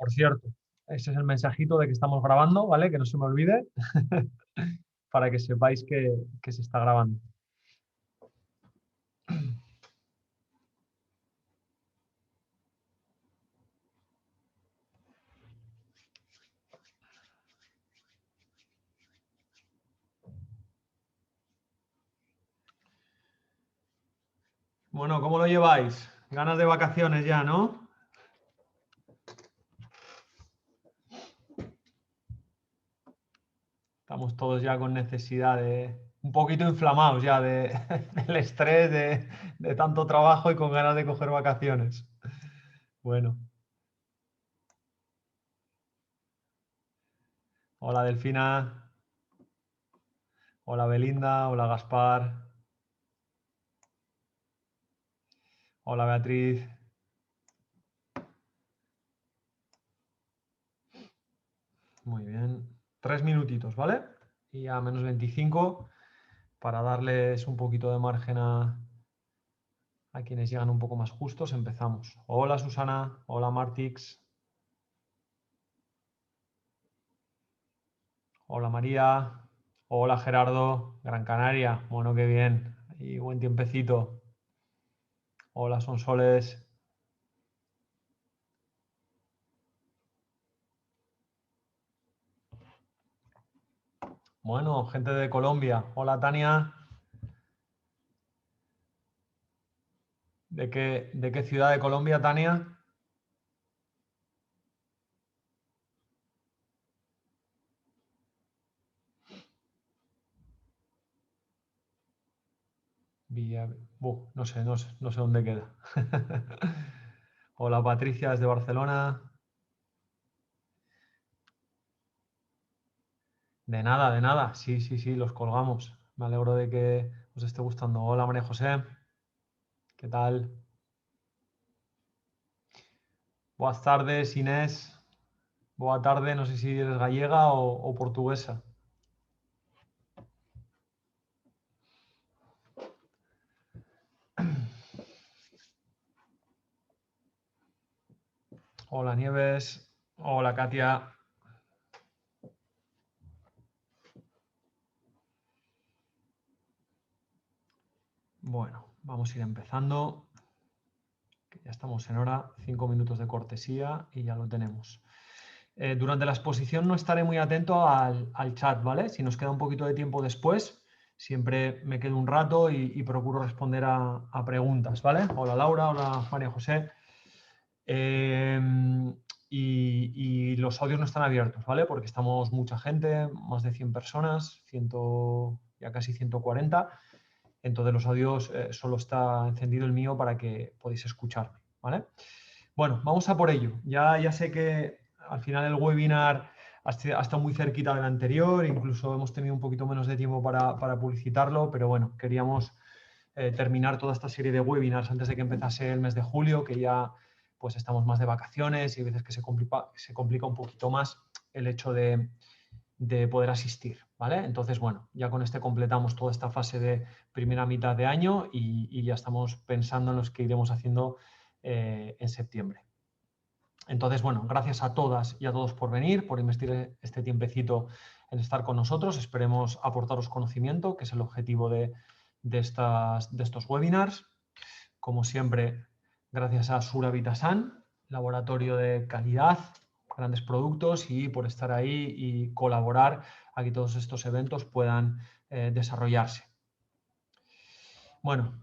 Por cierto, ese es el mensajito de que estamos grabando, ¿vale? Que no se me olvide, para que sepáis que se está grabando. Bueno, ¿cómo lo lleváis? Ganas de vacaciones ya, ¿no? Estamos todos ya con necesidad de... Un poquito inflamados ya del estrés, de tanto trabajo y con ganas de coger vacaciones. Bueno. Hola Delfina. Hola Belinda. Hola Gaspar. Hola Beatriz. Muy bien. 3 minutitos, ¿vale? Y a menos 25 para darles un poquito de margen a quienes llegan un poco más justos. Empezamos. Hola Susana. Hola Martix. Hola María. Hola Gerardo. Gran Canaria. Bueno, qué bien. Y buen tiempecito. Hola Sonsoles. Bueno, gente de Colombia. Hola Tania. ¿De qué ciudad de Colombia, Tania? Villa... no sé dónde queda. Hola Patricia, desde Barcelona. De nada, de nada. Sí, sí, sí, los colgamos. Me alegro de que os esté gustando. Hola María José. ¿Qué tal? Buenas tardes, Inés. Buenas tardes, no sé si eres gallega o portuguesa. Hola Nieves. Hola Katia. Bueno, vamos a ir empezando. Que ya estamos en hora. 5 minutos de cortesía y ya lo tenemos. Durante la exposición no estaré muy atento al chat, ¿vale? Si nos queda un poquito de tiempo después, siempre me quedo un rato y procuro responder a preguntas, ¿vale? Hola Laura, hola María José. Y los audios no están abiertos, ¿vale? Porque estamos mucha gente, más de 100 personas, ya casi 140. Entonces los audios solo está encendido el mío para que podáis escucharme, ¿vale? Bueno, vamos a por ello. Ya sé que al final el webinar ha estado muy cerquita del anterior, incluso hemos tenido un poquito menos de tiempo para publicitarlo, pero bueno, queríamos terminar toda esta serie de webinars antes de que empezase el mes de julio, que ya pues estamos más de vacaciones y a veces que se complica un poquito más el hecho de poder asistir, ¿vale? Entonces, bueno, ya con este completamos toda esta fase de primera mitad de año y ya estamos pensando en los que iremos haciendo en septiembre. Entonces, bueno, gracias a todas y a todos por venir, por investir este tiempecito en estar con nosotros. Esperemos aportaros conocimiento, que es el objetivo de estos webinars. Como siempre, gracias a Suravitasan, laboratorio de calidad, grandes productos, y por estar ahí y colaborar a que todos estos eventos puedan desarrollarse. Bueno,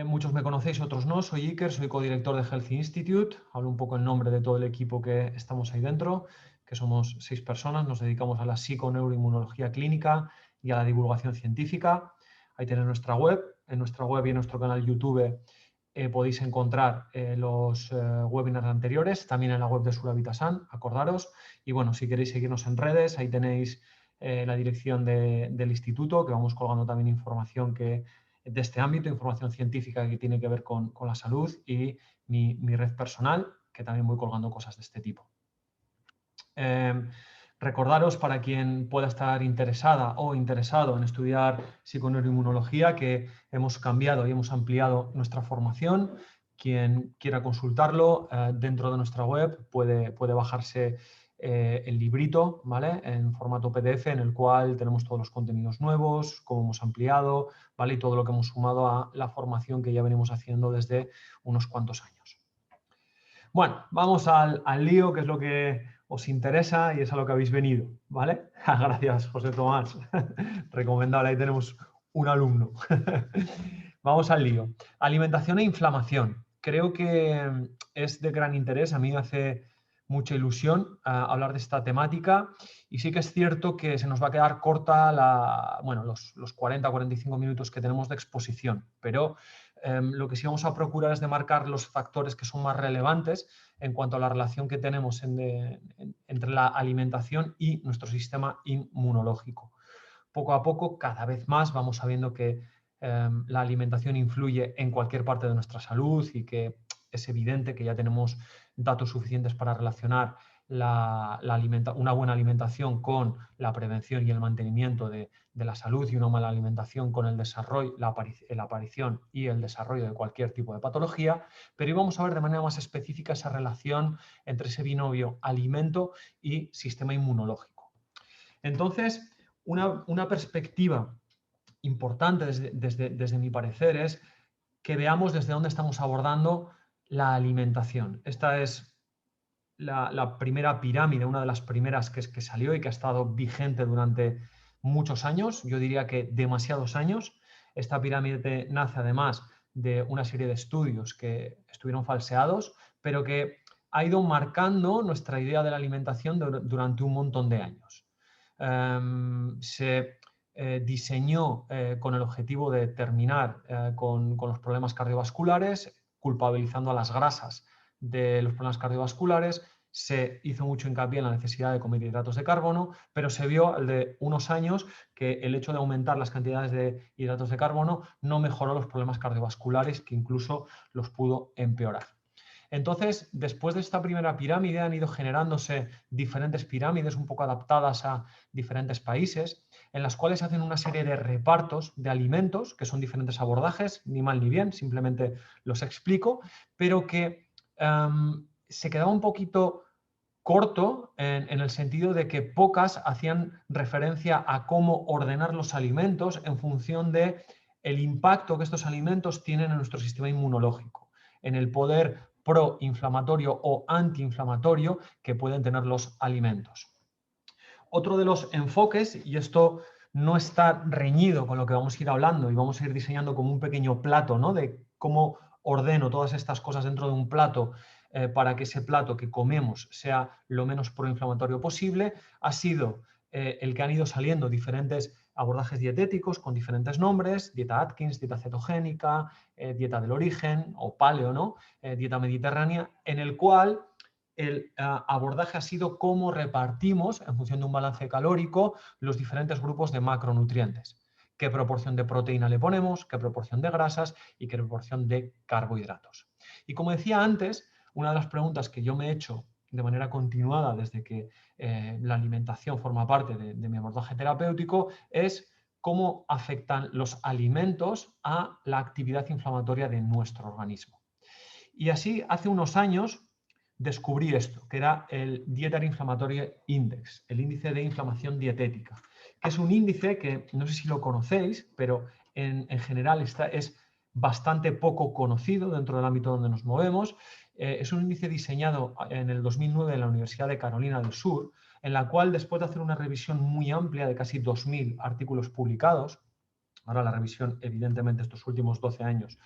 muchos me conocéis, otros no. Soy Iker, soy codirector de Healthy Institute. Hablo un poco en nombre de todo el equipo que estamos ahí dentro, que somos 6 personas. Nos dedicamos a la psiconeuroinmunología clínica y a la divulgación científica. Ahí tenéis nuestra web. En nuestra web y en nuestro canal YouTube podéis encontrar los webinars anteriores, también en la web de Suravitasan, acordaros. Y bueno, si queréis seguirnos en redes, ahí tenéis la dirección del instituto, que vamos colgando también información de este ámbito, información científica que tiene que ver con la salud, y mi red personal, que también voy colgando cosas de este tipo. Recordaros, para quien pueda estar interesada o interesado en estudiar psiconeuroinmunología, que hemos cambiado y hemos ampliado nuestra formación. Quien quiera consultarlo, dentro de nuestra web puede bajarse el librito, ¿vale? En formato PDF, en el cual tenemos todos los contenidos nuevos, cómo hemos ampliado, ¿vale? Y todo lo que hemos sumado a la formación que ya venimos haciendo desde unos cuantos años. Bueno, vamos al lío, que es lo que os interesa y es a lo que habéis venido, ¿vale? Gracias, José Tomás. Recomendable, ahí tenemos un alumno. Vamos al lío. Alimentación e inflamación. Creo que es de gran interés. A mí me hace mucha ilusión hablar de esta temática y sí que es cierto que se nos va a quedar corta los 40 o 45 minutos que tenemos de exposición, pero lo que sí vamos a procurar es demarcar los factores que son más relevantes en cuanto a la relación que tenemos entre la alimentación y nuestro sistema inmunológico. Poco a poco, cada vez más, vamos sabiendo que la alimentación influye en cualquier parte de nuestra salud y que es evidente que ya tenemos datos suficientes para relacionar una buena alimentación con la prevención y el mantenimiento de la salud y una mala alimentación con el desarrollo, la aparición y el desarrollo de cualquier tipo de patología, pero hoy vamos a ver de manera más específica esa relación entre ese binomio alimento y sistema inmunológico. Entonces, una perspectiva importante desde mi parecer es que veamos desde dónde estamos abordando la alimentación. Esta es la primera pirámide, una de las primeras que salió y que ha estado vigente durante muchos años, yo diría que demasiados años. Esta pirámide nace además de una serie de estudios que estuvieron falseados, pero que ha ido marcando nuestra idea de la alimentación durante un montón de años. Se diseñó con el objetivo de terminar con los problemas cardiovasculares, culpabilizando a las grasas de los problemas cardiovasculares. Se hizo mucho hincapié en la necesidad de comer hidratos de carbono, pero se vio al de unos años que el hecho de aumentar las cantidades de hidratos de carbono no mejoró los problemas cardiovasculares, que incluso los pudo empeorar. Entonces, después de esta primera pirámide han ido generándose diferentes pirámides un poco adaptadas a diferentes países, en las cuales hacen una serie de repartos de alimentos, que son diferentes abordajes, ni mal ni bien, simplemente los explico, pero que se quedaba un poquito corto en el sentido de que pocas hacían referencia a cómo ordenar los alimentos en función de el impacto que estos alimentos tienen en nuestro sistema inmunológico, en el poder proinflamatorio o antiinflamatorio que pueden tener los alimentos. Otro de los enfoques, y esto no está reñido con lo que vamos a ir hablando y vamos a ir diseñando como un pequeño plato, ¿no? De cómo ordeno todas estas cosas dentro de un plato para que ese plato que comemos sea lo menos proinflamatorio posible, ha sido el que han ido saliendo diferentes abordajes dietéticos con diferentes nombres: dieta Atkins, dieta cetogénica, dieta del origen o paleo, ¿no? Dieta mediterránea, en el cual el abordaje ha sido cómo repartimos, en función de un balance calórico, los diferentes grupos de macronutrientes. Qué proporción de proteína le ponemos, qué proporción de grasas y qué proporción de carbohidratos. Y como decía antes, una de las preguntas que yo me he hecho de manera continuada desde que la alimentación forma parte de mi abordaje terapéutico es cómo afectan los alimentos a la actividad inflamatoria de nuestro organismo. Y así, hace unos años, descubrí esto, que era el Dietary Inflammatory Index, el índice de inflamación dietética, que es un índice que no sé si lo conocéis, pero en general es bastante poco conocido dentro del ámbito donde nos movemos. Es un índice diseñado en el 2009 en la Universidad de Carolina del Sur, en la cual, después de hacer una revisión muy amplia de casi 2000 artículos publicados, ahora la revisión evidentemente estos últimos 12 años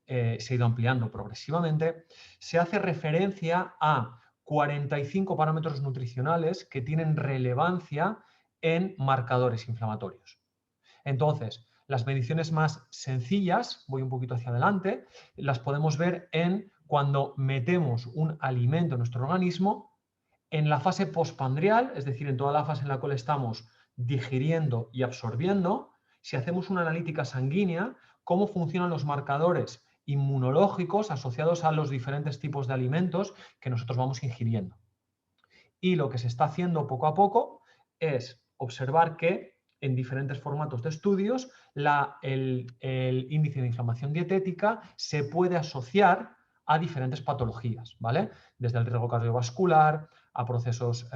se ha ido ampliando progresivamente, se hace referencia a 45 parámetros nutricionales que tienen relevancia en marcadores inflamatorios. Entonces, las mediciones más sencillas, voy un poquito hacia adelante, las podemos ver en cuando metemos un alimento en nuestro organismo en la fase postpandrial, es decir, en toda la fase en la cual estamos digiriendo y absorbiendo. Si hacemos una analítica sanguínea, cómo funcionan los marcadores inmunológicos asociados a los diferentes tipos de alimentos que nosotros vamos ingiriendo. Y lo que se está haciendo poco a poco es observar que en diferentes formatos de estudios el índice de inflamación dietética se puede asociar a diferentes patologías, ¿vale? Desde el riesgo cardiovascular a procesos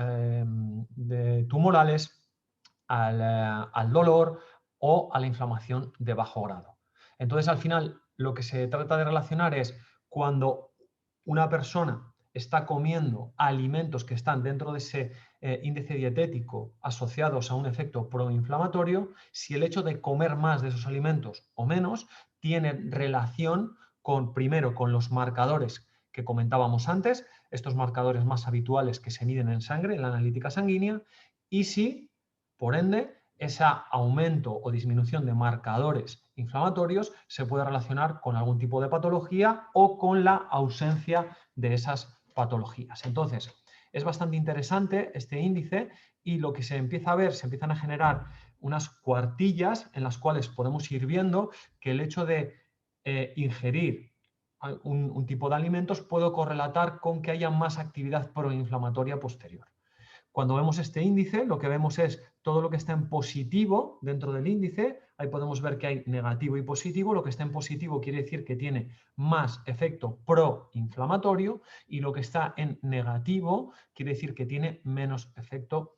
tumorales, al dolor o a la inflamación de bajo grado. Entonces, al final, lo que se trata de relacionar es cuando una persona está comiendo alimentos que están dentro de ese índice dietético asociados a un efecto proinflamatorio, si el hecho de comer más de esos alimentos o menos tiene relación con, primero, con los marcadores que comentábamos antes, estos marcadores más habituales que se miden en sangre, en la analítica sanguínea, y si, por ende, ese aumento o disminución de marcadores inflamatorios se puede relacionar con algún tipo de patología o con la ausencia de esas patologías. Entonces, es bastante interesante este índice y lo que se empieza a ver, se empiezan a generar unas cuartillas en las cuales podemos ir viendo que el hecho de ingerir un tipo de alimentos puede correlatar con que haya más actividad proinflamatoria posterior. Cuando vemos este índice, lo que vemos es todo lo que está en positivo dentro del índice. Ahí podemos ver que hay negativo y positivo. Lo que está en positivo quiere decir que tiene más efecto proinflamatorio y lo que está en negativo quiere decir que tiene menos efecto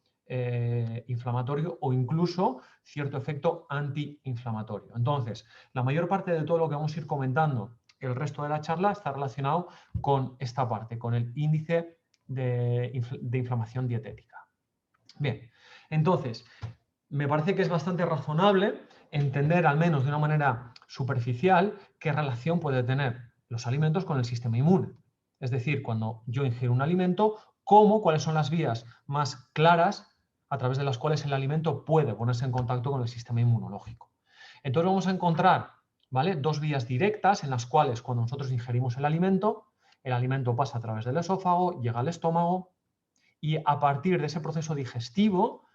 inflamatorio o incluso cierto efecto antiinflamatorio. Entonces, la mayor parte de todo lo que vamos a ir comentando el resto de la charla está relacionado con esta parte, con el índice de inflamación dietética. Bien, entonces, me parece que es bastante razonable entender, al menos de una manera superficial, qué relación puede tener los alimentos con el sistema inmune. Es decir, cuando yo ingiero un alimento, cuáles son las vías más claras a través de las cuales el alimento puede ponerse en contacto con el sistema inmunológico. Entonces vamos a encontrar, ¿vale?, dos vías directas en las cuales cuando nosotros ingerimos el alimento pasa a través del esófago, llega al estómago y a partir de ese proceso digestivo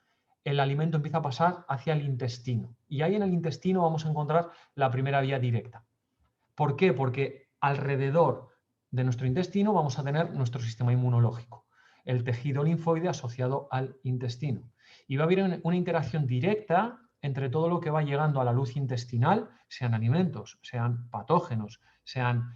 el alimento empieza a pasar hacia el intestino. Y ahí en el intestino vamos a encontrar la primera vía directa. ¿Por qué? Porque alrededor de nuestro intestino vamos a tener nuestro sistema inmunológico, el tejido linfoide asociado al intestino. Y va a haber una interacción directa entre todo lo que va llegando a la luz intestinal, sean alimentos, sean patógenos, sean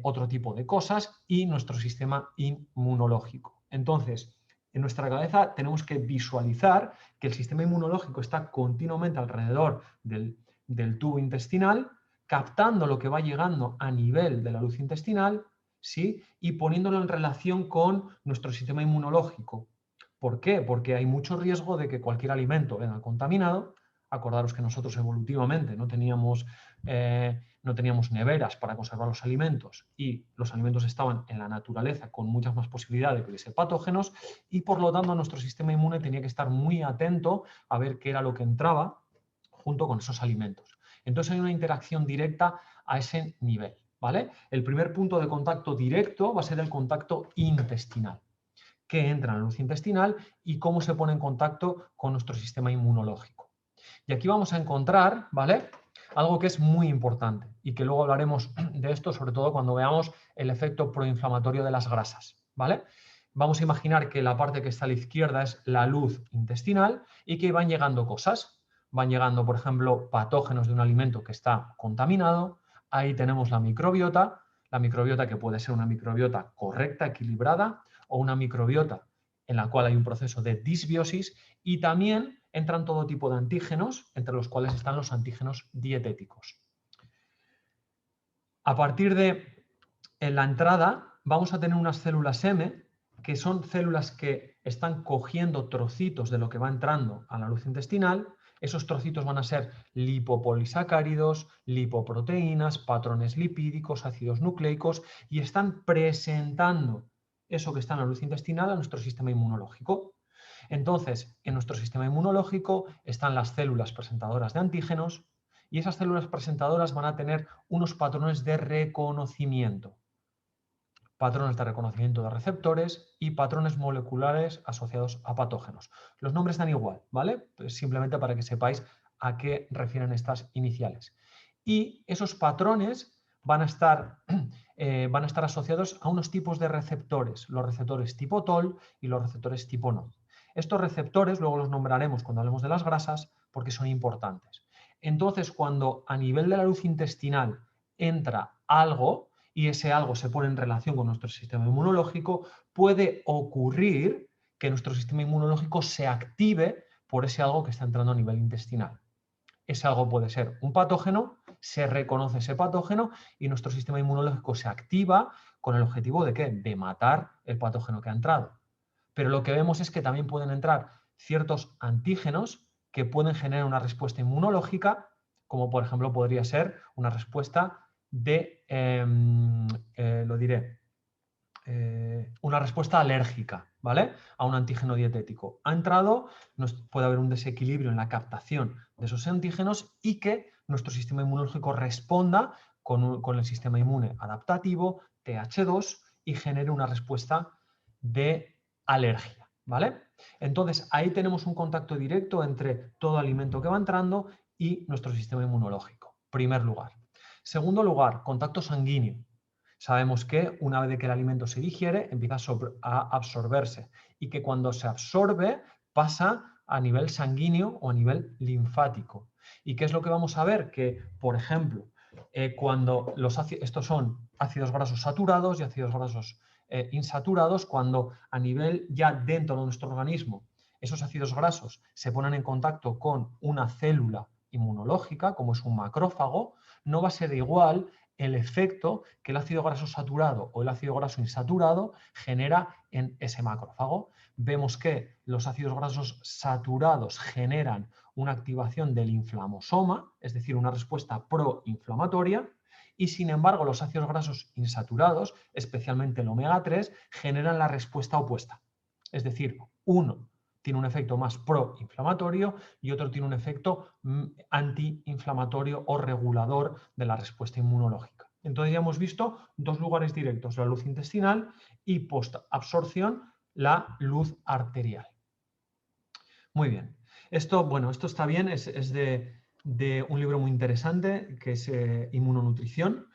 otro tipo de cosas, y nuestro sistema inmunológico. Entonces, en nuestra cabeza tenemos que visualizar que el sistema inmunológico está continuamente alrededor del tubo intestinal, captando lo que va llegando a nivel de la luz intestinal, ¿sí?, y poniéndolo en relación con nuestro sistema inmunológico. ¿Por qué? Porque hay mucho riesgo de que cualquier alimento venga contaminado. Acordaros que nosotros evolutivamente no teníamos neveras para conservar los alimentos y los alimentos estaban en la naturaleza con muchas más posibilidades de que hubiese patógenos y por lo tanto nuestro sistema inmune tenía que estar muy atento a ver qué era lo que entraba junto con esos alimentos. Entonces hay una interacción directa a ese nivel, ¿vale? El primer punto de contacto directo va a ser el contacto intestinal, que entra en la luz intestinal y cómo se pone en contacto con nuestro sistema inmunológico. Y aquí vamos a encontrar, ¿vale?, algo que es muy importante y que luego hablaremos de esto, sobre todo cuando veamos el efecto proinflamatorio de las grasas, ¿vale? Vamos a imaginar que la parte que está a la izquierda es la luz intestinal y que van llegando cosas. Van llegando, por ejemplo, patógenos de un alimento que está contaminado. Ahí tenemos la microbiota que puede ser una microbiota correcta, equilibrada, o una microbiota en la cual hay un proceso de disbiosis, y también entran todo tipo de antígenos, entre los cuales están los antígenos dietéticos. A partir de la entrada vamos a tener unas células M, que son células que están cogiendo trocitos de lo que va entrando a la luz intestinal. Esos trocitos van a ser lipopolisacáridos, lipoproteínas, patrones lipídicos, ácidos nucleicos, y están presentando eso que está en la luz intestinal a nuestro sistema inmunológico. Entonces, en nuestro sistema inmunológico están las células presentadoras de antígenos y esas células presentadoras van a tener unos patrones de reconocimiento de receptores y patrones moleculares asociados a patógenos. Los nombres dan igual, ¿vale? Pues simplemente para que sepáis a qué refieren estas iniciales. Y esos patrones van a estar asociados a unos tipos de receptores, los receptores tipo TOL y los receptores tipo NO. Estos receptores luego los nombraremos cuando hablemos de las grasas porque son importantes. Entonces, cuando a nivel de la luz intestinal entra algo y ese algo se pone en relación con nuestro sistema inmunológico, puede ocurrir que nuestro sistema inmunológico se active por ese algo que está entrando a nivel intestinal. Ese algo puede ser un patógeno, se reconoce ese patógeno y nuestro sistema inmunológico se activa con el objetivo de ¿qué? De matar el patógeno que ha entrado. Pero lo que vemos es que también pueden entrar ciertos antígenos que pueden generar una respuesta inmunológica, como por ejemplo podría ser una respuesta de, una respuesta alérgica, ¿vale? A un antígeno dietético. Ha entrado, puede haber un desequilibrio en la captación de esos antígenos y que nuestro sistema inmunológico responda con el sistema inmune adaptativo, TH2, y genere una respuesta de alergia, ¿vale? Entonces, ahí tenemos un contacto directo entre todo alimento que va entrando y nuestro sistema inmunológico. Primer lugar. Segundo lugar, contacto sanguíneo. Sabemos que una vez que el alimento se digiere, empieza a absorberse y que cuando se absorbe pasa a nivel sanguíneo o a nivel linfático. ¿Y qué es lo que vamos a ver? Que, por ejemplo, cuando estos son ácidos grasos saturados y ácidos grasos insaturados, cuando a nivel ya dentro de nuestro organismo esos ácidos grasos se ponen en contacto con una célula inmunológica, como es un macrófago, no va a ser igual el efecto que el ácido graso saturado o el ácido graso insaturado genera en ese macrófago. Vemos que los ácidos grasos saturados generan una activación del inflamosoma, es decir, una respuesta proinflamatoria, y sin embargo los ácidos grasos insaturados, especialmente el omega 3, generan la respuesta opuesta. Es decir, uno tiene un efecto más proinflamatorio y otro tiene un efecto antiinflamatorio o regulador de la respuesta inmunológica. Entonces ya hemos visto dos lugares directos, la luz intestinal y postabsorción, la luz arterial. Muy bien. Esto está bien, es de un libro muy interesante que es Inmunonutrición.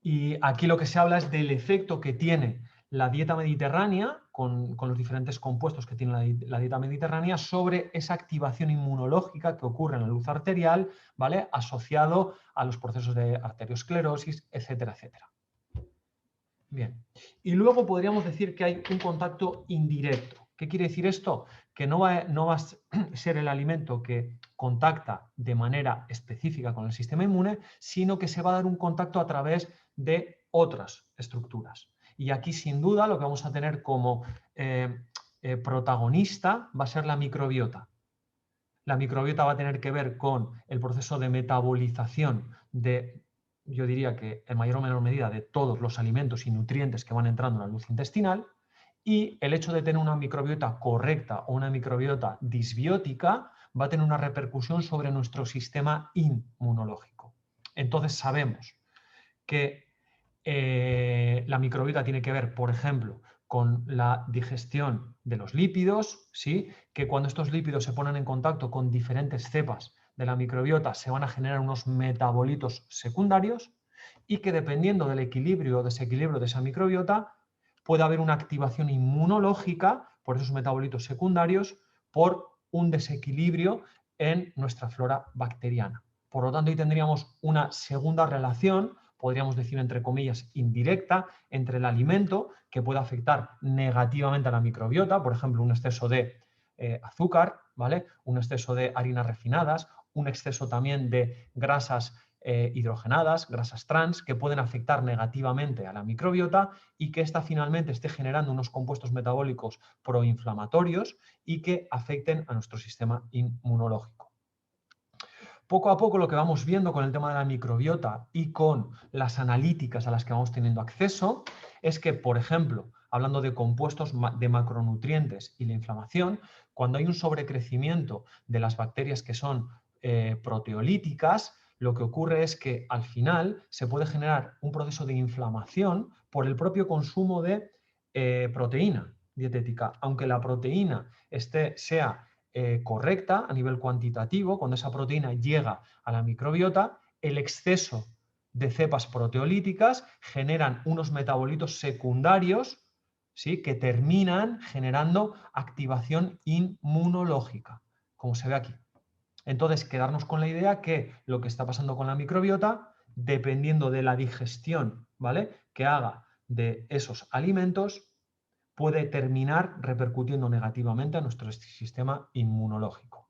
Y aquí lo que se habla es del efecto que tiene la dieta mediterránea, con los diferentes compuestos que tiene la dieta mediterránea, sobre esa activación inmunológica que ocurre en la luz arterial, ¿vale? Asociado a los procesos de arteriosclerosis, etcétera, etcétera. Bien. Y luego podríamos decir que hay un contacto indirecto. ¿Qué quiere decir esto? Que no va a ser el alimento que contacta de manera específica con el sistema inmune, sino que se va a dar un contacto a través de otras estructuras. Y aquí, sin duda, lo que vamos a tener como protagonista va a ser la microbiota. La microbiota va a tener que ver con el proceso de metabolización de, yo diría que en mayor o menor medida, de todos los alimentos y nutrientes que van entrando en la luz intestinal, y el hecho de tener una microbiota correcta o una microbiota disbiótica va a tener una repercusión sobre nuestro sistema inmunológico. Entonces sabemos que la microbiota tiene que ver, por ejemplo, con la digestión de los lípidos, ¿sí? Que cuando estos lípidos se ponen en contacto con diferentes cepas de la microbiota se van a generar unos metabolitos secundarios y que dependiendo del equilibrio o desequilibrio de esa microbiota puede haber una activación inmunológica por esos metabolitos secundarios por un desequilibrio en nuestra flora bacteriana. Por lo tanto, ahí tendríamos una segunda relación, podríamos decir entre comillas, indirecta, entre el alimento que puede afectar negativamente a la microbiota, por ejemplo, un exceso de azúcar, ¿vale? Un exceso de harinas refinadas, un exceso también de grasas hidrogenadas, grasas trans, que pueden afectar negativamente a la microbiota y que ésta finalmente esté generando unos compuestos metabólicos proinflamatorios y que afecten a nuestro sistema inmunológico. Poco a poco lo que vamos viendo con el tema de la microbiota y con las analíticas a las que vamos teniendo acceso es que, por ejemplo, hablando de compuestos de macronutrientes y la inflamación, cuando hay un sobrecrecimiento de las bacterias que son proteolíticas, lo que ocurre es que al final se puede generar un proceso de inflamación por el propio consumo de proteína dietética. Aunque la proteína sea correcta a nivel cuantitativo, cuando esa proteína llega a la microbiota, el exceso de cepas proteolíticas generan unos metabolitos secundarios, ¿sí? Que terminan generando activación inmunológica, como se ve aquí. Entonces, quedarnos con la idea que lo que está pasando con la microbiota, dependiendo de la digestión, ¿vale?, que haga de esos alimentos puede terminar repercutiendo negativamente a nuestro sistema inmunológico.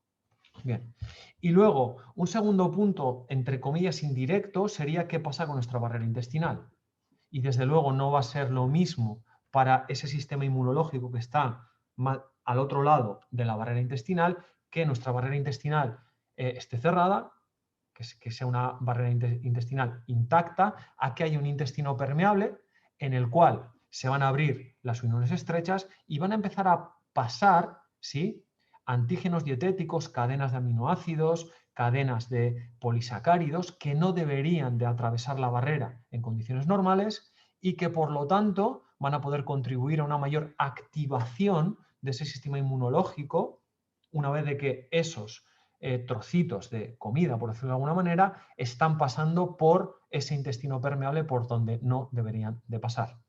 Bien. Y luego, un segundo punto, entre comillas, indirecto, sería qué pasa con nuestra barrera intestinal. Y desde luego no va a ser lo mismo para ese sistema inmunológico que está al otro lado de la barrera intestinal, que nuestra barrera intestinal esté cerrada, que sea una barrera intestinal intacta, a que haya un intestino permeable en el cual se van a abrir las uniones estrechas y van a empezar a pasar, ¿sí?, antígenos dietéticos, cadenas de aminoácidos, cadenas de polisacáridos que no deberían de atravesar la barrera en condiciones normales y que por lo tanto van a poder contribuir a una mayor activación de ese sistema inmunológico una vez de que esos trocitos de comida, por decirlo de alguna manera, están pasando por ese intestino permeable por donde no deberían de pasar.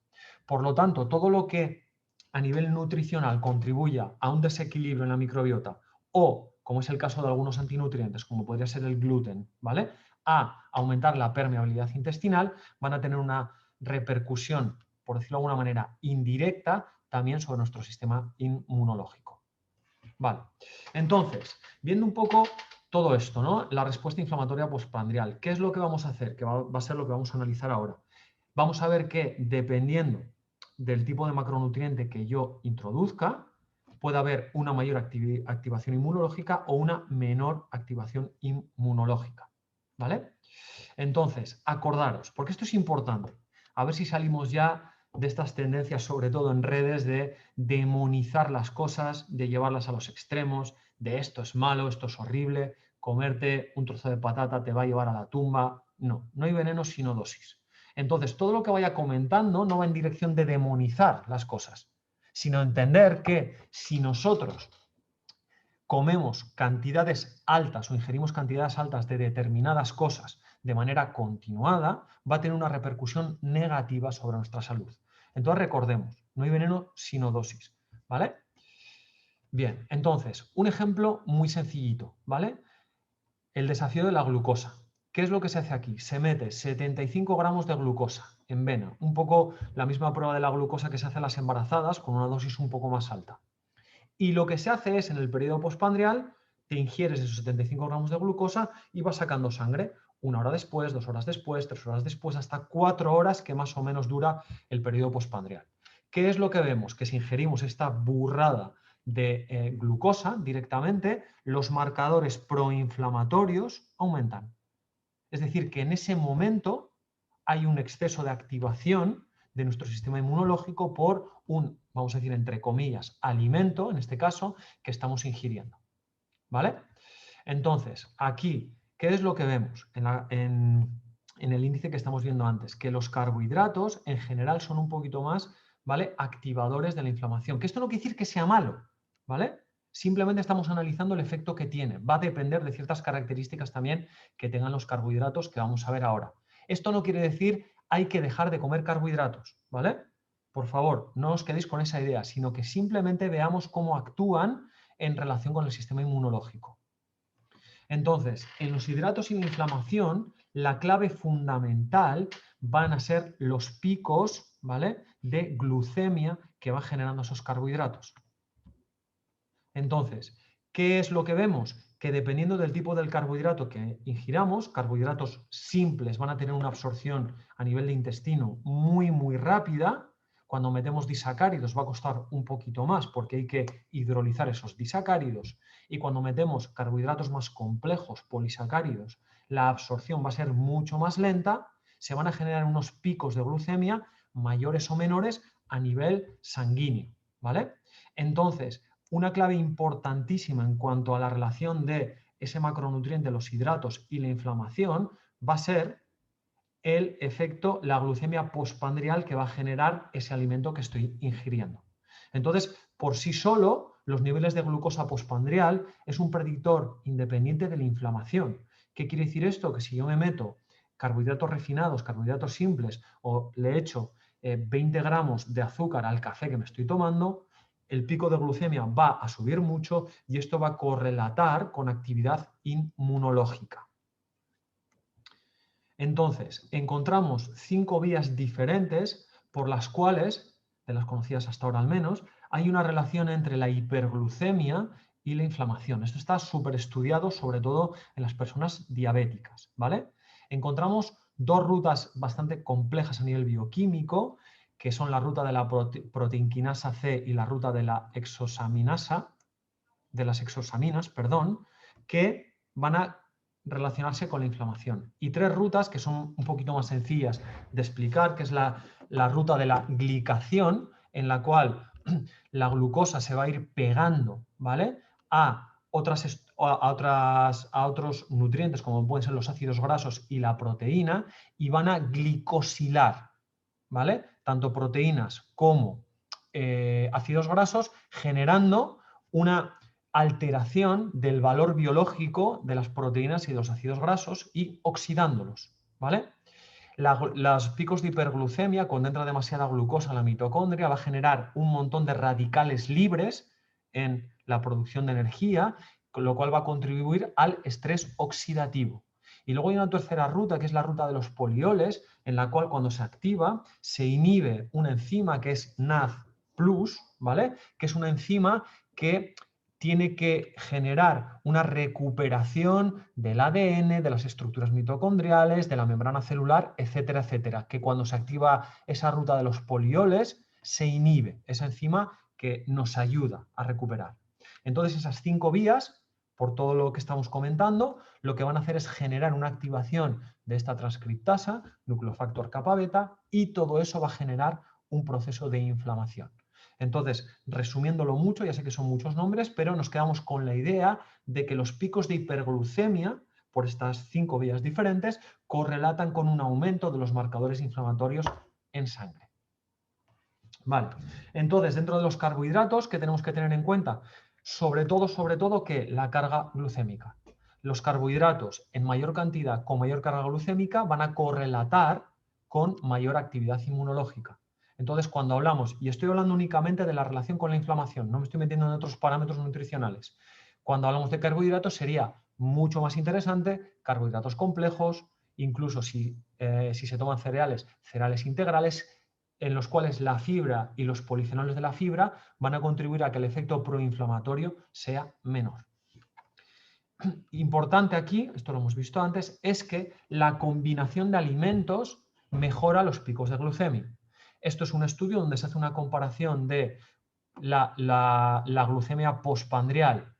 Por lo tanto, todo lo que a nivel nutricional contribuya a un desequilibrio en la microbiota o, como es el caso de algunos antinutrientes, como podría ser el gluten, ¿vale?, a aumentar la permeabilidad intestinal, van a tener una repercusión, por decirlo de alguna manera, indirecta también sobre nuestro sistema inmunológico. Vale, entonces, viendo un poco todo esto, ¿no?, la respuesta inflamatoria postprandial, ¿qué es lo que vamos a hacer? Que va a ser lo que vamos a analizar ahora. Vamos a ver que dependiendo del tipo de macronutriente que yo introduzca, puede haber una mayor activación inmunológica o una menor activación inmunológica, ¿vale? Entonces, acordaros, porque esto es importante, a ver si salimos ya de estas tendencias, sobre todo en redes, de demonizar las cosas, de llevarlas a los extremos, de esto es malo, esto es horrible, comerte un trozo de patata te va a llevar a la tumba. No, no hay veneno sino dosis. Entonces, todo lo que vaya comentando no va en dirección de demonizar las cosas, sino entender que si nosotros comemos cantidades altas o ingerimos cantidades altas de determinadas cosas de manera continuada, va a tener una repercusión negativa sobre nuestra salud. Entonces recordemos, no hay veneno sino dosis, ¿vale? Bien, entonces, un ejemplo muy sencillito, ¿vale? El desafío de la glucosa. ¿Qué es lo que se hace aquí? Se mete 75 gramos de glucosa en vena, un poco la misma prueba de la glucosa que se hace a las embarazadas con una dosis un poco más alta. Y lo que se hace es, en el periodo postprandial, te ingieres esos 75 gramos de glucosa y vas sacando sangre. 1 hora después, 2 horas después, 3 horas después, hasta 4 horas que más o menos dura el periodo postprandial. ¿Qué es lo que vemos? Que si ingerimos esta burrada de glucosa directamente, los marcadores proinflamatorios aumentan. Es decir, que en ese momento hay un exceso de activación de nuestro sistema inmunológico por un, vamos a decir, entre comillas, alimento, en este caso, que estamos ingiriendo. ¿Vale? Entonces, aquí, ¿qué es lo que vemos en el índice que estamos viendo antes? Que los carbohidratos, en general, son un poquito más, ¿vale?, activadores de la inflamación. Que esto no quiere decir que sea malo, ¿vale? Simplemente estamos analizando el efecto que tiene. Va a depender de ciertas características también que tengan los carbohidratos que vamos a ver ahora. Esto no quiere decir hay que dejar de comer carbohidratos, ¿vale? Por favor, no os quedéis con esa idea, sino que simplemente veamos cómo actúan en relación con el sistema inmunológico. Entonces, en los hidratos y la inflamación, la clave fundamental van a ser los picos, ¿vale?, de glucemia que van generando esos carbohidratos. Entonces, ¿qué es lo que vemos? Que dependiendo del tipo del carbohidrato que ingiramos, carbohidratos simples van a tener una absorción a nivel de intestino muy, muy rápida. Cuando metemos disacáridos va a costar un poquito más porque hay que hidrolizar esos disacáridos. Y cuando metemos carbohidratos más complejos, polisacáridos, la absorción va a ser mucho más lenta. Se van a generar unos picos de glucemia mayores o menores a nivel sanguíneo, ¿vale? Entonces, una clave importantísima en cuanto a la relación de ese macronutriente, los hidratos y la inflamación va a ser el efecto, la glucemia postprandial que va a generar ese alimento que estoy ingiriendo. Entonces, por sí solo, los niveles de glucosa postprandial es un predictor independiente de la inflamación. ¿Qué quiere decir esto? Que si yo me meto carbohidratos refinados, carbohidratos simples, o le echo 20 gramos de azúcar al café que me estoy tomando, el pico de glucemia va a subir mucho y esto va a correlatar con actividad inmunológica. Entonces, encontramos 5 vías diferentes por las cuales, de las conocidas hasta ahora al menos, hay una relación entre la hiperglucemia y la inflamación. Esto está súper estudiado, sobre todo en las personas diabéticas, ¿vale? Encontramos 2 rutas bastante complejas a nivel bioquímico, que son la ruta de la proteinquinasa C y la ruta de la exosaminasa, de las exosaminas, perdón, que van a relacionarse con la inflamación. Y 3 rutas que son un poquito más sencillas de explicar, que es la ruta de la glicación, en la cual la glucosa se va a ir pegando, ¿vale?, a otros nutrientes, como pueden ser los ácidos grasos y la proteína, y van a glicosilar, ¿vale?, tanto proteínas como ácidos grasos, generando una alteración del valor biológico de las proteínas y de los ácidos grasos y oxidándolos, ¿vale? Los picos de hiperglucemia, cuando entra demasiada glucosa en la mitocondria, va a generar un montón de radicales libres en la producción de energía, con lo cual va a contribuir al estrés oxidativo. Y luego hay una tercera ruta, que es la ruta de los polioles, en la cual cuando se activa se inhibe una enzima que es NAD+, ¿vale?, que es una enzima que tiene que generar una recuperación del ADN, de las estructuras mitocondriales, de la membrana celular, etcétera, etcétera, que cuando se activa esa ruta de los polioles se inhibe esa enzima que nos ayuda a recuperar. Entonces esas 5 vías, por todo lo que estamos comentando, lo que van a hacer es generar una activación de esta transcriptasa, nucleofactor kappa beta, y todo eso va a generar un proceso de inflamación. Entonces, resumiéndolo mucho, ya sé que son muchos nombres, pero nos quedamos con la idea de que los picos de hiperglucemia, por estas 5 vías diferentes, correlatan con un aumento de los marcadores inflamatorios en sangre. Vale, entonces, dentro de los carbohidratos, ¿qué tenemos que tener en cuenta? Sobre todo, que la carga glucémica. Los carbohidratos en mayor cantidad con mayor carga glucémica van a correlatar con mayor actividad inmunológica. Entonces, cuando hablamos, y estoy hablando únicamente de la relación con la inflamación, no me estoy metiendo en otros parámetros nutricionales, cuando hablamos de carbohidratos sería mucho más interesante carbohidratos complejos, incluso si se toman cereales integrales, en los cuales la fibra y los polifenoles de la fibra van a contribuir a que el efecto proinflamatorio sea menor. Importante aquí, esto lo hemos visto antes, es que la combinación de alimentos mejora los picos de glucemia. Esto es un estudio donde se hace una comparación de la glucemia postprandial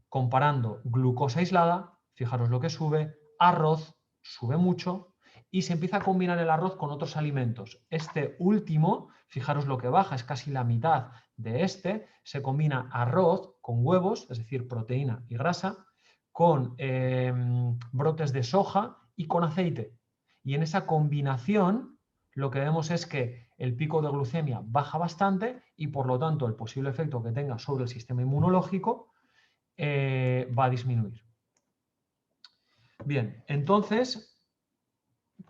comparando glucosa aislada, fijaros lo que sube, arroz sube mucho, y se empieza a combinar el arroz con otros alimentos. Este último, fijaros lo que baja, es casi la mitad de este, se combina arroz con huevos, es decir, proteína y grasa, con brotes de soja y con aceite. Y en esa combinación lo que vemos es que el pico de glucemia baja bastante y por lo tanto el posible efecto que tenga sobre el sistema inmunológico va a disminuir. Bien, entonces,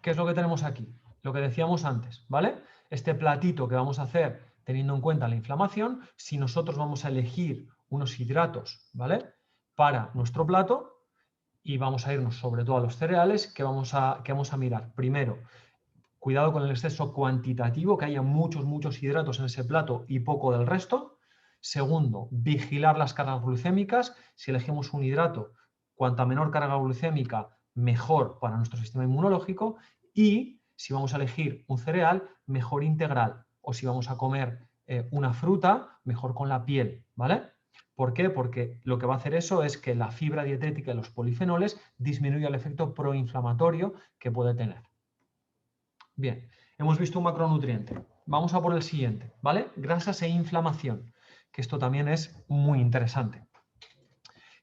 ¿qué es lo que tenemos aquí? Lo que decíamos antes, ¿vale? Este platito que vamos a hacer teniendo en cuenta la inflamación, si nosotros vamos a elegir unos hidratos, ¿vale?, para nuestro plato, y vamos a irnos sobre todo a los cereales, que vamos a mirar. Primero, cuidado con el exceso cuantitativo, que haya muchos hidratos en ese plato y poco del resto. Segundo, vigilar las cargas glucémicas. Si elegimos un hidrato, cuanta menor carga glucémica, mejor para nuestro sistema inmunológico. Y si vamos a elegir un cereal, mejor integral. O si vamos a comer una fruta, mejor con la piel, ¿vale? ¿Por qué? Porque lo que va a hacer eso es que la fibra dietética y los polifenoles disminuya el efecto proinflamatorio que puede tener. Bien, hemos visto un macronutriente. Vamos a por el siguiente, ¿vale? Grasas e inflamación, que esto también es muy interesante.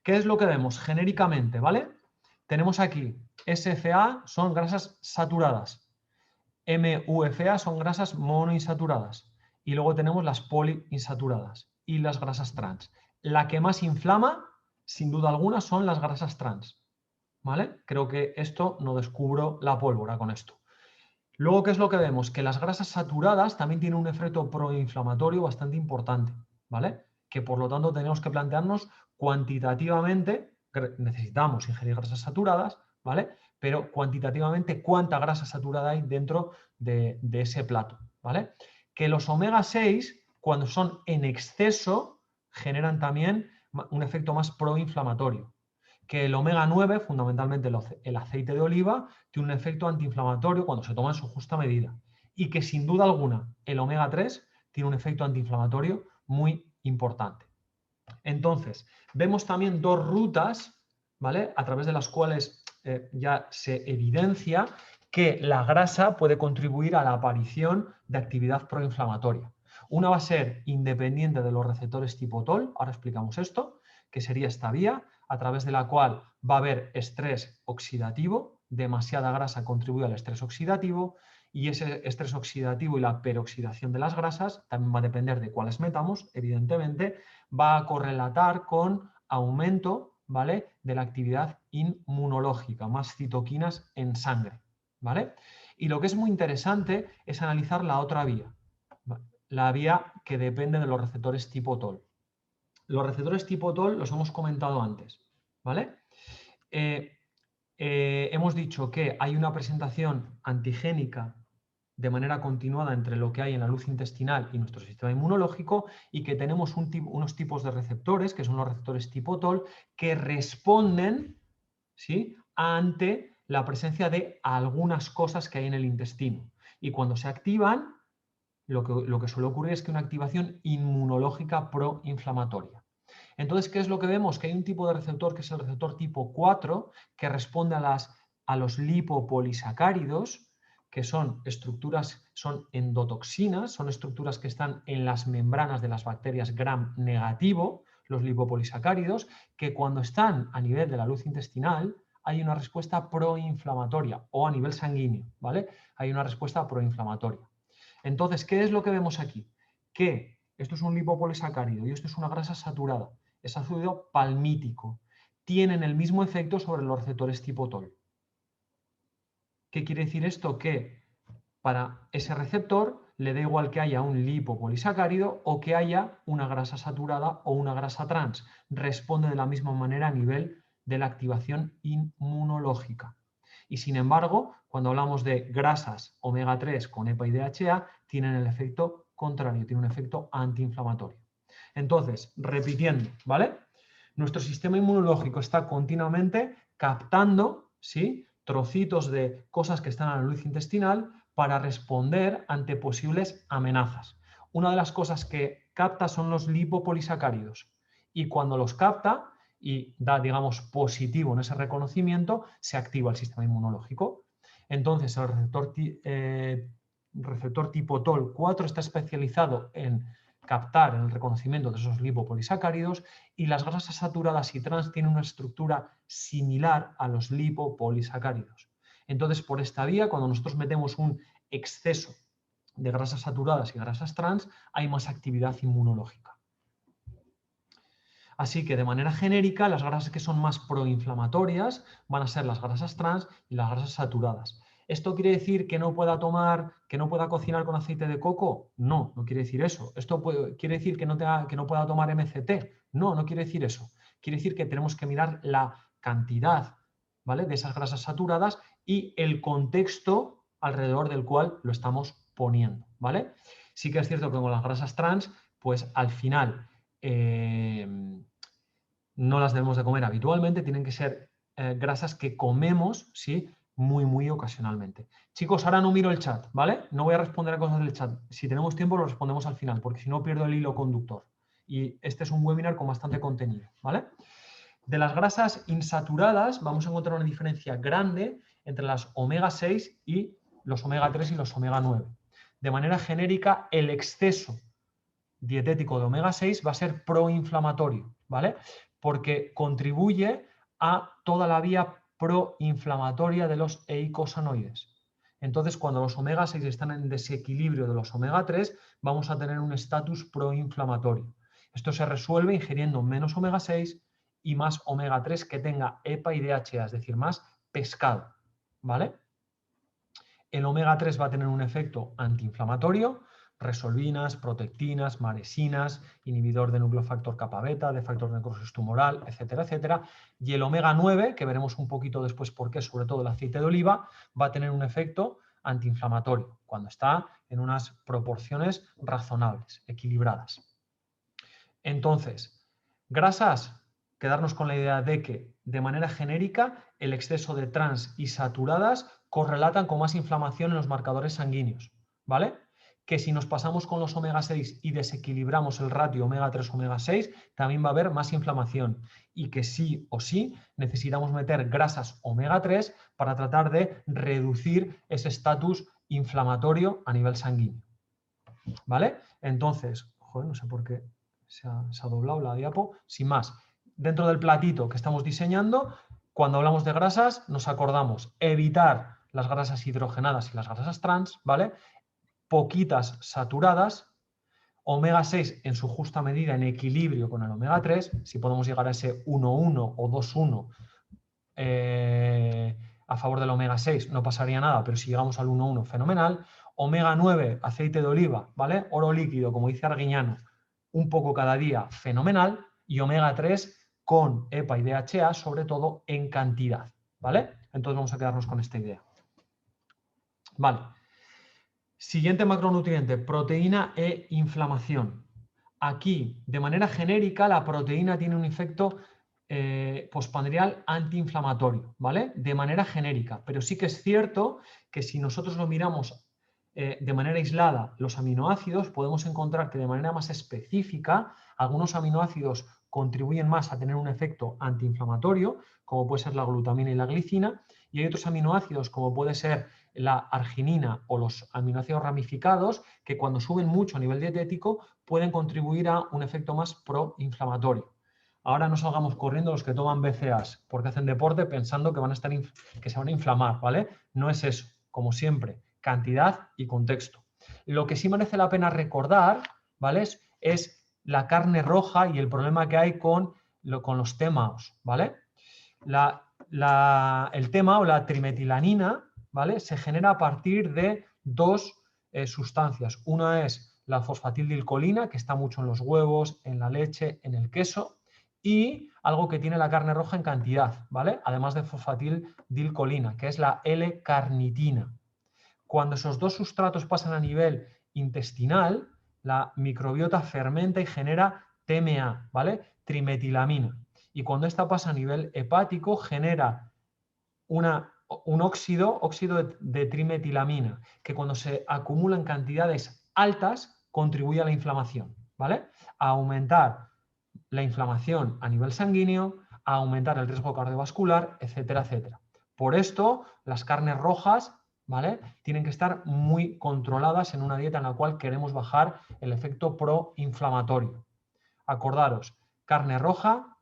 ¿Qué es lo que vemos genéricamente, ¿vale? Tenemos aquí SFA son grasas saturadas, MUFA son grasas monoinsaturadas y luego tenemos las poliinsaturadas y las grasas trans. La que más inflama, sin duda alguna, son las grasas trans, ¿vale? Creo que esto no descubro la pólvora con esto. Luego, ¿qué es lo que vemos? Que las grasas saturadas también tienen un efecto proinflamatorio bastante importante, ¿vale? Que por lo tanto tenemos que plantearnos cuantitativamente, necesitamos ingerir grasas saturadas, ¿vale? pero cuantitativamente cuánta grasa saturada hay dentro de ese plato, ¿vale? Que los omega 6, cuando son en exceso, generan también un efecto más proinflamatorio. Que el omega 9, fundamentalmente el aceite de oliva, tiene un efecto antiinflamatorio cuando se toma en su justa medida. Y que sin duda alguna el omega 3 tiene un efecto antiinflamatorio muy importante. Entonces, vemos también dos rutas, ¿vale?, a través de las cuales ya se evidencia que la grasa puede contribuir a la aparición de actividad proinflamatoria. Una va a ser independiente de los receptores tipo TOL, ahora explicamos esto, que sería esta vía, a través de la cual va a haber estrés oxidativo, demasiada grasa contribuye al estrés oxidativo, y ese estrés oxidativo y la peroxidación de las grasas también va a depender de cuáles metamos, evidentemente, va a correlatar con aumento, ¿vale?, de la actividad inmunológica, más citoquinas en sangre, ¿vale? Y lo que es muy interesante es analizar la otra vía, la vía que depende de los receptores tipo TOL. Los receptores tipo TOL los hemos comentado antes, ¿vale? Hemos dicho que hay una presentación antigénica de manera continuada entre lo que hay en la luz intestinal y nuestro sistema inmunológico, y que tenemos unos tipos de receptores, que son los receptores tipo TOL, que responden, ¿sí?, ante la presencia de algunas cosas que hay en el intestino. Y cuando se activan, lo que suele ocurrir es que una activación inmunológica proinflamatoria. Entonces, ¿qué es lo que vemos? Que hay un tipo de receptor que es el receptor tipo 4, que responde a los lipopolisacáridos, que son estructuras, son endotoxinas, son estructuras que están en las membranas de las bacterias gram negativo, los lipopolisacáridos, que cuando están a nivel de la luz intestinal hay una respuesta proinflamatoria, o a nivel sanguíneo, ¿vale? Hay una respuesta proinflamatoria. Entonces, ¿qué es lo que vemos aquí? Que esto es un lipopolisacárido y esto es una grasa saturada. Es ácido palmítico. Tienen el mismo efecto sobre los receptores tipo TOL. ¿Qué quiere decir esto? Que para ese receptor le da igual que haya un lipopolisacárido o que haya una grasa saturada o una grasa trans. Responde de la misma manera a nivel de la activación inmunológica. Y sin embargo, cuando hablamos de grasas omega 3 con EPA y DHA, tienen el efecto contrario, tienen un efecto antiinflamatorio. Entonces, repitiendo, ¿vale? Nuestro sistema inmunológico está continuamente captando, ¿sí?, trocitos de cosas que están a la luz intestinal para responder ante posibles amenazas. Una de las cosas que capta son los lipopolisacáridos, y cuando los capta y da, digamos, positivo en ese reconocimiento, se activa el sistema inmunológico. Entonces, el receptor tipo TOL4 está especializado en captar el reconocimiento de esos lipopolisacáridos, y las grasas saturadas y trans tienen una estructura similar a los lipopolisacáridos. Entonces, por esta vía, cuando nosotros metemos un exceso de grasas saturadas y grasas trans, hay más actividad inmunológica. Así que, de manera genérica, las grasas que son más proinflamatorias van a ser las grasas trans y las grasas saturadas. ¿Esto quiere decir que no pueda cocinar con aceite de coco? No, no quiere decir eso. ¿Esto quiere decir que no pueda tomar MCT? No, no quiere decir eso. Quiere decir que tenemos que mirar la cantidad, ¿vale?, de esas grasas saturadas y el contexto alrededor del cual lo estamos poniendo, ¿vale? Sí que es cierto que con las grasas trans, pues al final no las debemos de comer habitualmente, tienen que ser grasas que comemos, ¿sí?, muy, muy ocasionalmente. Chicos, ahora no miro el chat, ¿vale? No voy a responder a cosas del chat. Si tenemos tiempo, lo respondemos al final, porque si no pierdo el hilo conductor. Y este es un webinar con bastante contenido, ¿vale? De las grasas insaturadas vamos a encontrar una diferencia grande entre las omega 6 y los omega 3 y los omega 9. De manera genérica, el exceso dietético de omega 6 va a ser proinflamatorio, ¿vale? Porque contribuye a toda la vía proinflamatoria de los eicosanoides. Entonces, cuando los omega 6 están en desequilibrio de los omega 3, vamos a tener un estatus proinflamatorio. Esto se resuelve ingiriendo menos omega 6 y más omega 3 que tenga EPA y DHA, es decir, más pescado, ¿vale? El omega 3 va a tener un efecto antiinflamatorio, resolvinas, protectinas, maresinas, inhibidor de nucleofactor kappa beta, de factor de necrosis tumoral, etcétera, etcétera. Y el omega 9, que veremos un poquito después por qué, sobre todo el aceite de oliva, va a tener un efecto antiinflamatorio cuando está en unas proporciones razonables, equilibradas. Entonces, grasas, quedarnos con la idea de que, de manera genérica, el exceso de trans y saturadas correlatan con más inflamación en los marcadores sanguíneos, ¿vale? Que si nos pasamos con los omega 6 y desequilibramos el ratio omega 3 omega 6, también va a haber más inflamación y que sí o sí necesitamos meter grasas omega 3 para tratar de reducir ese estatus inflamatorio a nivel sanguíneo, ¿vale? Entonces, joder, no sé por qué se ha doblado la diapo. Sin más, dentro del platito que estamos diseñando, cuando hablamos de grasas, nos acordamos evitar las grasas hidrogenadas y las grasas trans, ¿vale? Poquitas saturadas, omega 6 en su justa medida en equilibrio con el omega 3, si podemos llegar a ese 1,1 o 2,1 a favor del omega 6 no pasaría nada, pero si llegamos al 1,1 fenomenal. Omega 9, aceite de oliva, ¿vale? Oro líquido, como dice Arguiñano, un poco cada día, fenomenal. Y omega 3 con EPA y DHA, sobre todo en cantidad, ¿vale? Entonces vamos a quedarnos con esta idea. Vale. Siguiente macronutriente, proteína e inflamación. Aquí, de manera genérica, la proteína tiene un efecto postprandial antiinflamatorio, ¿vale? De manera genérica, pero sí que es cierto que si nosotros lo miramos de manera aislada los aminoácidos, podemos encontrar que de manera más específica algunos aminoácidos contribuyen más a tener un efecto antiinflamatorio, como puede ser la glutamina y la glicina, y hay otros aminoácidos, como puede ser la arginina o los aminoácidos ramificados, que cuando suben mucho a nivel dietético pueden contribuir a un efecto más proinflamatorio. Ahora no salgamos corriendo los que toman BCAAs porque hacen deporte pensando que, que se van a inflamar, ¿vale? No es eso, como siempre, cantidad y contexto. Lo que sí merece la pena recordar, ¿vale? Es la carne roja y el problema que hay con los TMAOs, ¿vale? El TMAO o la trimetilanina, ¿vale? Se genera a partir de dos sustancias. Una es la fosfatildilcolina, que está mucho en los huevos, en la leche, en el queso, y algo que tiene la carne roja en cantidad, ¿vale? Además de fosfatildilcolina, que es la L-carnitina. Cuando esos dos sustratos pasan a nivel intestinal, la microbiota fermenta y genera TMA, ¿vale? Trimetilamina. Y cuando esta pasa a nivel hepático, genera un óxido de trimetilamina, que cuando se acumula en cantidades altas, contribuye a la inflamación, ¿vale? A aumentar la inflamación a nivel sanguíneo, a aumentar el riesgo cardiovascular, etcétera, etcétera. Por esto, las carnes rojas, ¿vale? Tienen que estar muy controladas en una dieta en la cual queremos bajar el efecto proinflamatorio. Acordaros, carne roja.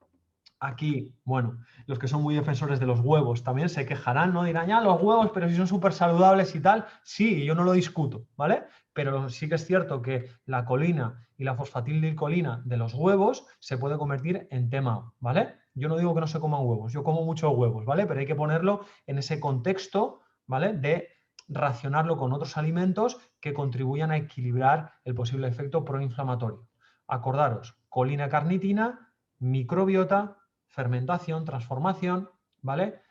Aquí, bueno, los que son muy defensores de los huevos también se quejarán, ¿no? Dirán, ya, los huevos, pero si son súper saludables y tal. Sí, yo no lo discuto, ¿vale? Pero sí que es cierto que la colina y la fosfatildilcolina de los huevos se puede convertir en TMAO, ¿vale? Yo no digo que no se coman huevos, yo como muchos huevos, ¿vale? Pero hay que ponerlo en ese contexto, ¿vale? De racionarlo con otros alimentos que contribuyan a equilibrar el posible efecto proinflamatorio. Acordaros, colina carnitina, microbiota, fermentación, transformación, ¿vale?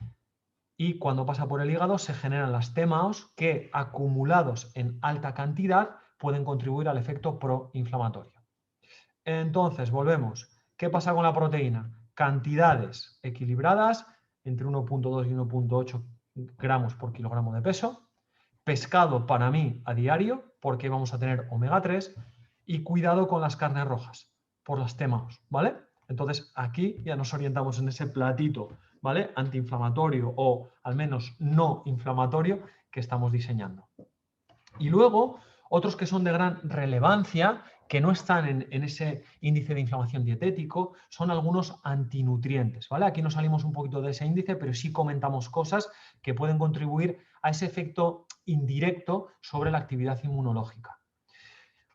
Y cuando pasa por el hígado se generan las TMAOs que, acumulados en alta cantidad, pueden contribuir al efecto proinflamatorio. Entonces, volvemos. ¿Qué pasa con la proteína? Cantidades equilibradas, entre 1,2 y 1,8 gramos por kilogramo de peso. Pescado para mí a diario, porque vamos a tener omega 3. Y cuidado con las carnes rojas, por las TMAOs, ¿vale? Entonces, aquí ya nos orientamos en ese platito, ¿vale? Antiinflamatorio o al menos no inflamatorio que estamos diseñando. Y luego, otros que son de gran relevancia, que no están en ese índice de inflamación dietético, son algunos antinutrientes, ¿vale? Aquí nos salimos un poquito de ese índice, pero sí comentamos cosas que pueden contribuir a ese efecto indirecto sobre la actividad inmunológica.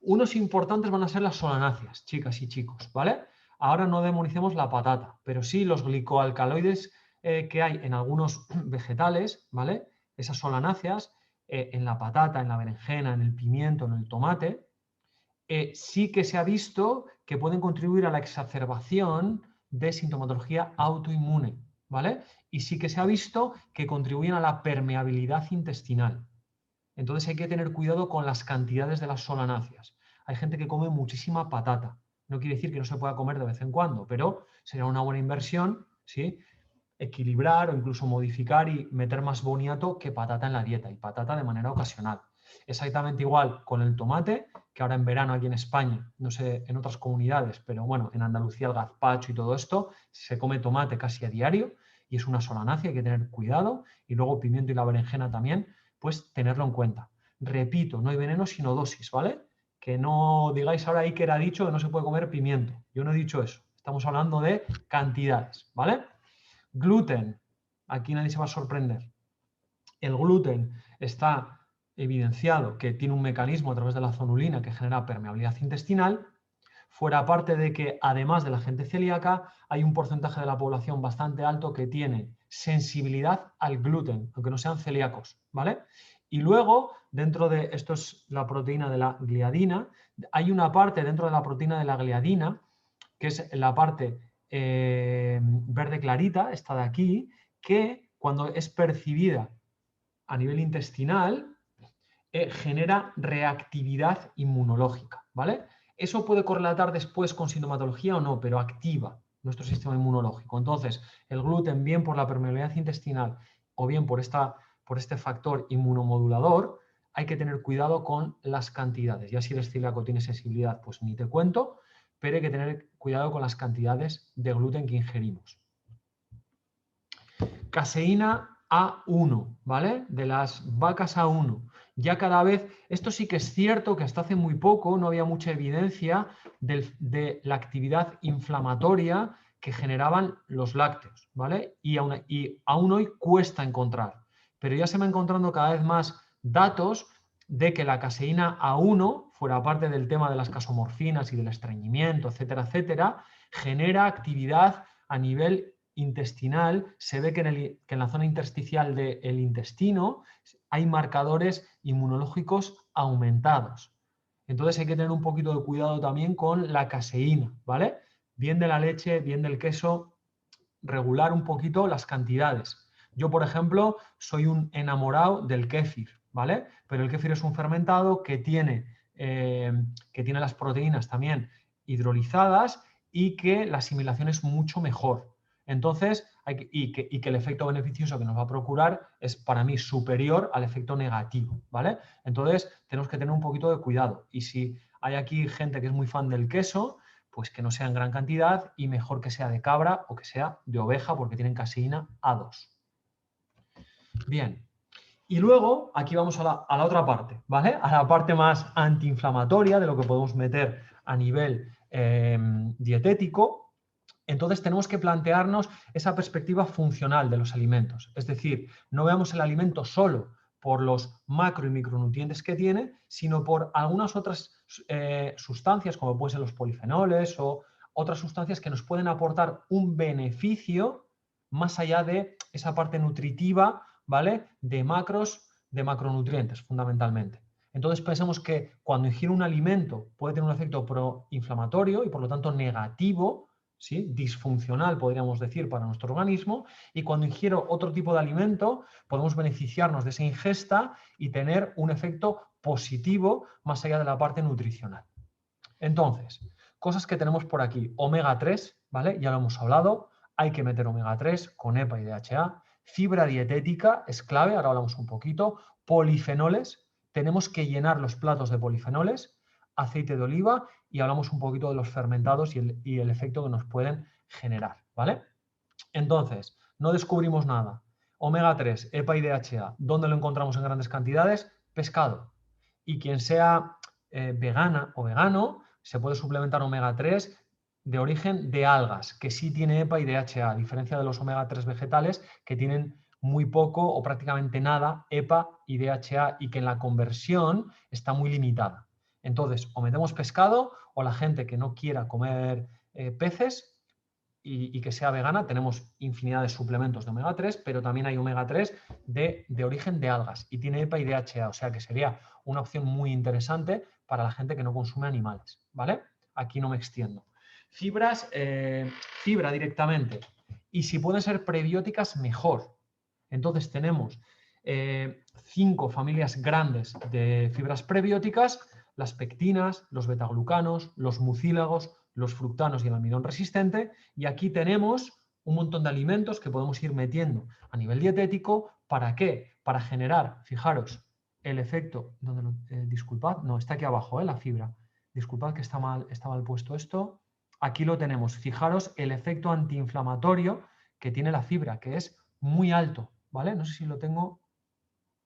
Unos importantes van a ser las solanáceas, chicas y chicos, ¿vale? Ahora no demonicemos la patata, pero sí los glicoalcaloides que hay en algunos vegetales, ¿vale? Esas solanáceas en la patata, en la berenjena, en el pimiento, en el tomate, sí que se ha visto que pueden contribuir a la exacerbación de sintomatología autoinmune, ¿vale? Y sí que se ha visto que contribuyen a la permeabilidad intestinal. Entonces hay que tener cuidado con las cantidades de las solanáceas. Hay gente que come muchísima patata. No quiere decir que no se pueda comer de vez en cuando, pero sería una buena inversión, ¿sí? Equilibrar o incluso modificar y meter más boniato que patata en la dieta, y patata de manera ocasional. Exactamente igual con el tomate, que ahora en verano aquí en España, no sé en otras comunidades, pero bueno, en Andalucía el gazpacho y todo esto, se come tomate casi a diario y es una solanácea, hay que tener cuidado, y luego pimiento y la berenjena también, pues tenerlo en cuenta. Repito, no hay veneno sino dosis, ¿vale? Que no digáis ahora ahí que era dicho que no se puede comer pimiento. Yo no he dicho eso. Estamos hablando de cantidades, ¿vale? Gluten. Aquí nadie se va a sorprender. El gluten está evidenciado que tiene un mecanismo a través de la zonulina que genera permeabilidad intestinal. Fuera parte de que, además de la gente celíaca, hay un porcentaje de la población bastante alto que tiene sensibilidad al gluten, aunque no sean celíacos, ¿vale? Y luego, dentro de, esto es la proteína de la gliadina, hay una parte dentro de la proteína de la gliadina, que es la parte verde clarita, esta de aquí, que cuando es percibida a nivel intestinal, genera reactividad inmunológica, ¿vale? Eso puede correlatar después con sintomatología o no, pero activa nuestro sistema inmunológico. Entonces, el gluten, bien por la permeabilidad intestinal o bien por este factor inmunomodulador, hay que tener cuidado con las cantidades. Ya si eres celíaco, tienes sensibilidad, pues ni te cuento, pero hay que tener cuidado con las cantidades de gluten que ingerimos. Caseína A1, ¿vale? De las vacas A1. Ya cada vez, esto sí que es cierto que hasta hace muy poco no había mucha evidencia de la actividad inflamatoria que generaban los lácteos, ¿vale? Y aún hoy cuesta encontrar. Pero ya se va encontrando cada vez más datos de que la caseína A1, fuera parte del tema de las casomorfinas y del estreñimiento, etcétera, etcétera, genera actividad a nivel intestinal. Se ve que en la zona intersticial del intestino hay marcadores inmunológicos aumentados. Entonces hay que tener un poquito de cuidado también con la caseína, ¿vale? Bien de la leche, bien del queso, regular un poquito las cantidades. Yo, por ejemplo, soy un enamorado del kéfir, ¿vale? Pero el kéfir es un fermentado que tiene las proteínas también hidrolizadas y que la asimilación es mucho mejor. Entonces, y que el efecto beneficioso que nos va a procurar es para mí superior al efecto negativo, ¿vale? Entonces, tenemos que tener un poquito de cuidado. Y si hay aquí gente que es muy fan del queso, pues que no sea en gran cantidad y mejor que sea de cabra o que sea de oveja porque tienen caseína A2. Bien. Y luego, aquí vamos a la otra parte, ¿vale? A la parte más antiinflamatoria de lo que podemos meter a nivel dietético. Entonces tenemos que plantearnos esa perspectiva funcional de los alimentos. Es decir, no veamos el alimento solo por los macro y micronutrientes que tiene, sino por algunas otras sustancias, como pueden ser los polifenoles o otras sustancias que nos pueden aportar un beneficio más allá de esa parte nutritiva, ¿vale? De macros, de macronutrientes, fundamentalmente. Entonces pensemos que cuando ingiero un alimento puede tener un efecto proinflamatorio y por lo tanto negativo, ¿sí? Disfuncional, podríamos decir, para nuestro organismo, y cuando ingiero otro tipo de alimento podemos beneficiarnos de esa ingesta y tener un efecto positivo más allá de la parte nutricional. Entonces, cosas que tenemos por aquí, omega 3, ¿vale? Ya lo hemos hablado, hay que meter omega 3 con EPA y DHA, fibra dietética es clave, ahora hablamos un poquito, polifenoles, tenemos que llenar los platos de polifenoles, aceite de oliva, y hablamos un poquito de los fermentados y el efecto que nos pueden generar, ¿vale? Entonces, no descubrimos nada. Omega 3, EPA y DHA, ¿dónde lo encontramos en grandes cantidades? Pescado. Y quien sea vegana o vegano, se puede suplementar omega 3 de origen de algas, que sí tiene EPA y DHA, a diferencia de los omega 3 vegetales, que tienen muy poco o prácticamente nada EPA y DHA y que en la conversión está muy limitada. Entonces, o metemos pescado, o la gente que no quiera comer peces y que sea vegana, tenemos infinidad de suplementos de omega 3, pero también hay omega 3 de origen de algas y tiene EPA y DHA, o sea que sería una opción muy interesante para la gente que no consume animales, ¿vale? Aquí no me extiendo. Fibras, fibra directamente. Y si pueden ser prebióticas, mejor. Entonces tenemos 5 familias grandes de fibras prebióticas: las pectinas, los betaglucanos, los mucílagos, los fructanos y el almidón resistente. Y aquí tenemos un montón de alimentos que podemos ir metiendo a nivel dietético. ¿Para qué? Para generar, fijaros, el efecto, disculpad, no, está aquí abajo, la fibra. Disculpad que está mal puesto esto. Aquí lo tenemos. Fijaros el efecto antiinflamatorio que tiene la fibra, que es muy alto, ¿vale? No sé si lo tengo.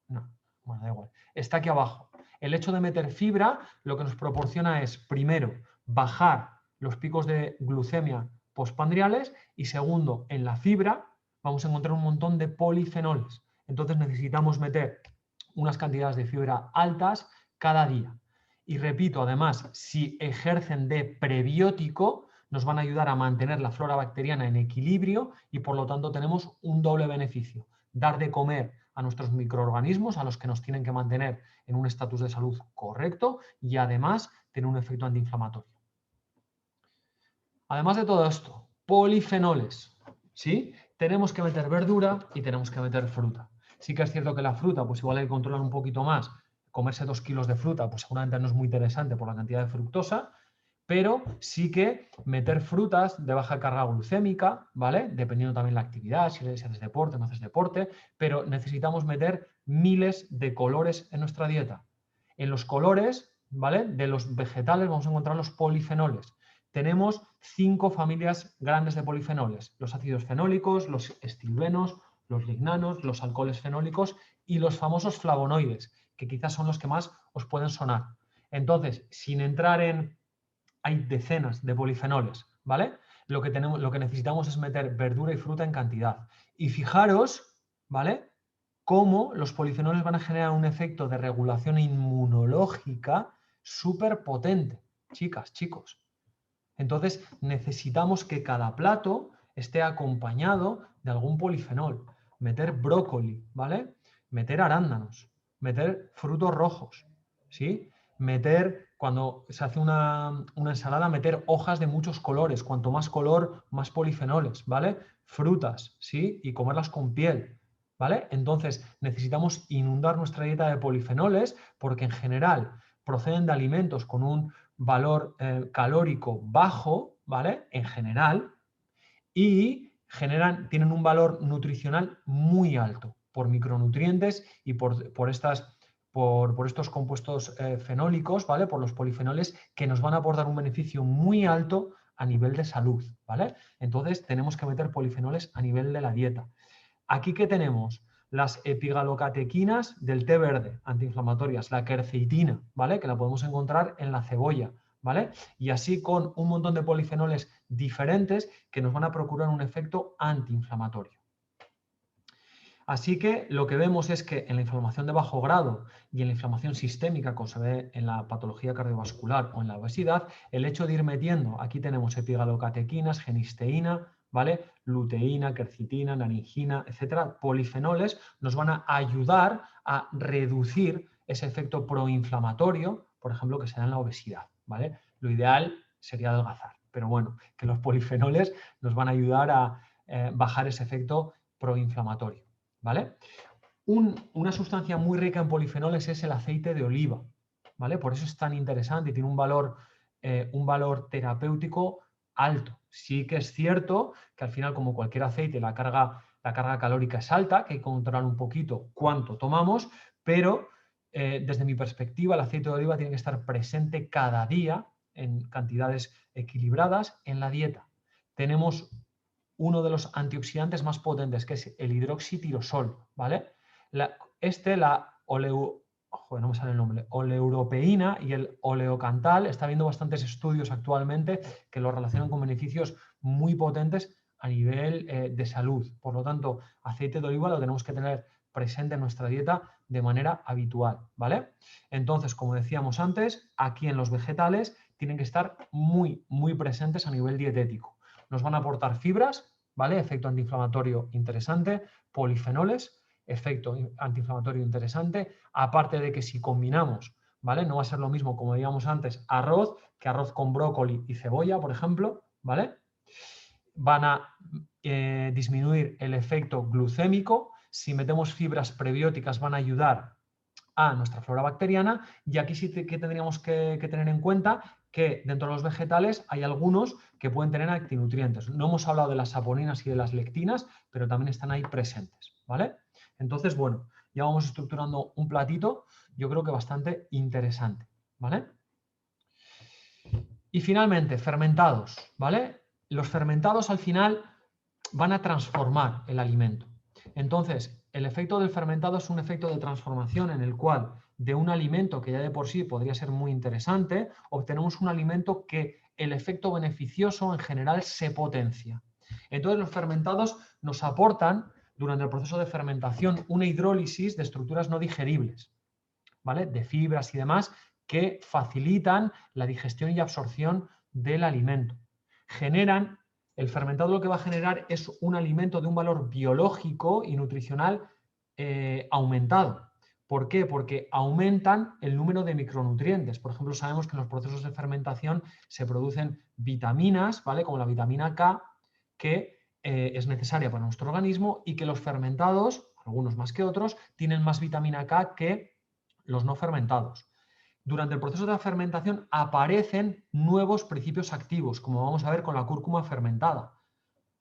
No, bueno, da igual. Está aquí abajo. El hecho de meter fibra lo que nos proporciona es, primero, bajar los picos de glucemia postprandiales y, segundo, en la fibra vamos a encontrar un montón de polifenoles. Entonces necesitamos meter unas cantidades de fibra altas cada día. Y repito, además, si ejercen de prebiótico, nos van a ayudar a mantener la flora bacteriana en equilibrio y, por lo tanto, tenemos un doble beneficio: dar de comer a nuestros microorganismos, a los que nos tienen que mantener en un estatus de salud correcto, y además tener un efecto antiinflamatorio. Además de todo esto, polifenoles, ¿sí? Tenemos que meter verdura y tenemos que meter fruta. Sí que es cierto que la fruta, pues igual hay que controlar un poquito más. Comerse 2 kilos de fruta, pues seguramente no es muy interesante por la cantidad de fructosa, pero sí que meter frutas de baja carga glucémica, ¿vale? Dependiendo también la actividad, si haces deporte, no haces deporte, pero necesitamos meter miles de colores en nuestra dieta. En los colores, ¿vale?, de los vegetales vamos a encontrar los polifenoles. Tenemos 5 familias grandes de polifenoles: los ácidos fenólicos, los estilbenos, los lignanos, los alcoholes fenólicos y los famosos flavonoides, que quizás son los que más os pueden sonar. Entonces, sin entrar en... hay decenas de polifenoles, ¿vale? Lo que necesitamos es meter verdura y fruta en cantidad. Y fijaros, ¿vale?, cómo los polifenoles van a generar un efecto de regulación inmunológica súper potente, chicas, chicos. Entonces necesitamos que cada plato esté acompañado de algún polifenol. Meter brócoli, ¿vale? Meter arándanos, meter frutos rojos, ¿sí? Meter, cuando se hace una ensalada, meter hojas de muchos colores. Cuanto más color, más polifenoles, ¿vale? Frutas, ¿sí? Y comerlas con piel, ¿vale? Entonces necesitamos inundar nuestra dieta de polifenoles, porque en general proceden de alimentos con un valor calórico bajo, ¿vale?, en general, y tienen un valor nutricional muy alto por micronutrientes y por estos compuestos fenólicos, ¿vale?, por los polifenoles, que nos van a aportar un beneficio muy alto a nivel de salud, ¿vale? Entonces tenemos que meter polifenoles a nivel de la dieta. Aquí, ¿qué tenemos? Las epigalocatequinas del té verde, antiinflamatorias, la quercetina, ¿vale?, que la podemos encontrar en la cebolla, ¿vale? Y así con un montón de polifenoles diferentes que nos van a procurar un efecto antiinflamatorio. Así que lo que vemos es que en la inflamación de bajo grado y en la inflamación sistémica, como se ve en la patología cardiovascular o en la obesidad, el hecho de ir metiendo, aquí tenemos epigalocatequinas, genisteína, ¿vale?, luteína, quercitina, naringina, etcétera, polifenoles, nos van a ayudar a reducir ese efecto proinflamatorio, por ejemplo, que se da en la obesidad, ¿vale? Lo ideal sería adelgazar, pero bueno, que los polifenoles nos van a ayudar a bajar ese efecto proinflamatorio, ¿vale? Una sustancia muy rica en polifenoles es el aceite de oliva, ¿vale? Por eso es tan interesante y tiene un valor terapéutico alto. Sí que es cierto que al final, como cualquier aceite, la carga calórica es alta, que hay que controlar un poquito cuánto tomamos, pero desde mi perspectiva el aceite de oliva tiene que estar presente cada día en cantidades equilibradas en la dieta. Tenemos uno de los antioxidantes más potentes, que es el hidroxitirosol, ¿vale? La no me sale el nombre, oleuropeína y el oleocantal, está habiendo bastantes estudios actualmente que lo relacionan con beneficios muy potentes a nivel de salud. Por lo tanto, aceite de oliva lo tenemos que tener presente en nuestra dieta de manera habitual, ¿vale? Entonces, como decíamos antes, aquí en los vegetales tienen que estar muy, muy presentes a nivel dietético. Nos van a aportar fibras, ¿vale?, efecto antiinflamatorio interesante, polifenoles, efecto antiinflamatorio interesante, aparte de que si combinamos ¿vale? No va a ser lo mismo, como digamos antes, arroz, que arroz con brócoli y cebolla, por ejemplo, ¿vale? Van a disminuir el efecto glucémico. Si metemos fibras prebióticas van a ayudar a nuestra flora bacteriana, y aquí sí que tendríamos que tener en cuenta que dentro de los vegetales hay algunos que pueden tener actinutrientes. No hemos hablado de las saponinas y de las lectinas, pero también están ahí presentes, ¿vale? Entonces, bueno, ya vamos estructurando un platito, yo creo que bastante interesante, ¿vale? Y finalmente, fermentados, ¿vale? Los fermentados al final van a transformar el alimento. Entonces, el efecto del fermentado es un efecto de transformación en el cual de un alimento que ya de por sí podría ser muy interesante, obtenemos un alimento que el efecto beneficioso en general se potencia. Entonces, los fermentados nos aportan durante el proceso de fermentación una hidrólisis de estructuras no digeribles, ¿vale? De fibras y demás que facilitan la digestión y absorción del alimento. El fermentado lo que va a generar es un alimento de un valor biológico y nutricional aumentado. ¿Por qué? Porque aumentan el número de micronutrientes. Por ejemplo, sabemos que en los procesos de fermentación se producen vitaminas, ¿vale? Como la vitamina K, que es necesaria para nuestro organismo, y que los fermentados, algunos más que otros, tienen más vitamina K que los no fermentados. Durante el proceso de la fermentación aparecen nuevos principios activos, como vamos a ver con la cúrcuma fermentada,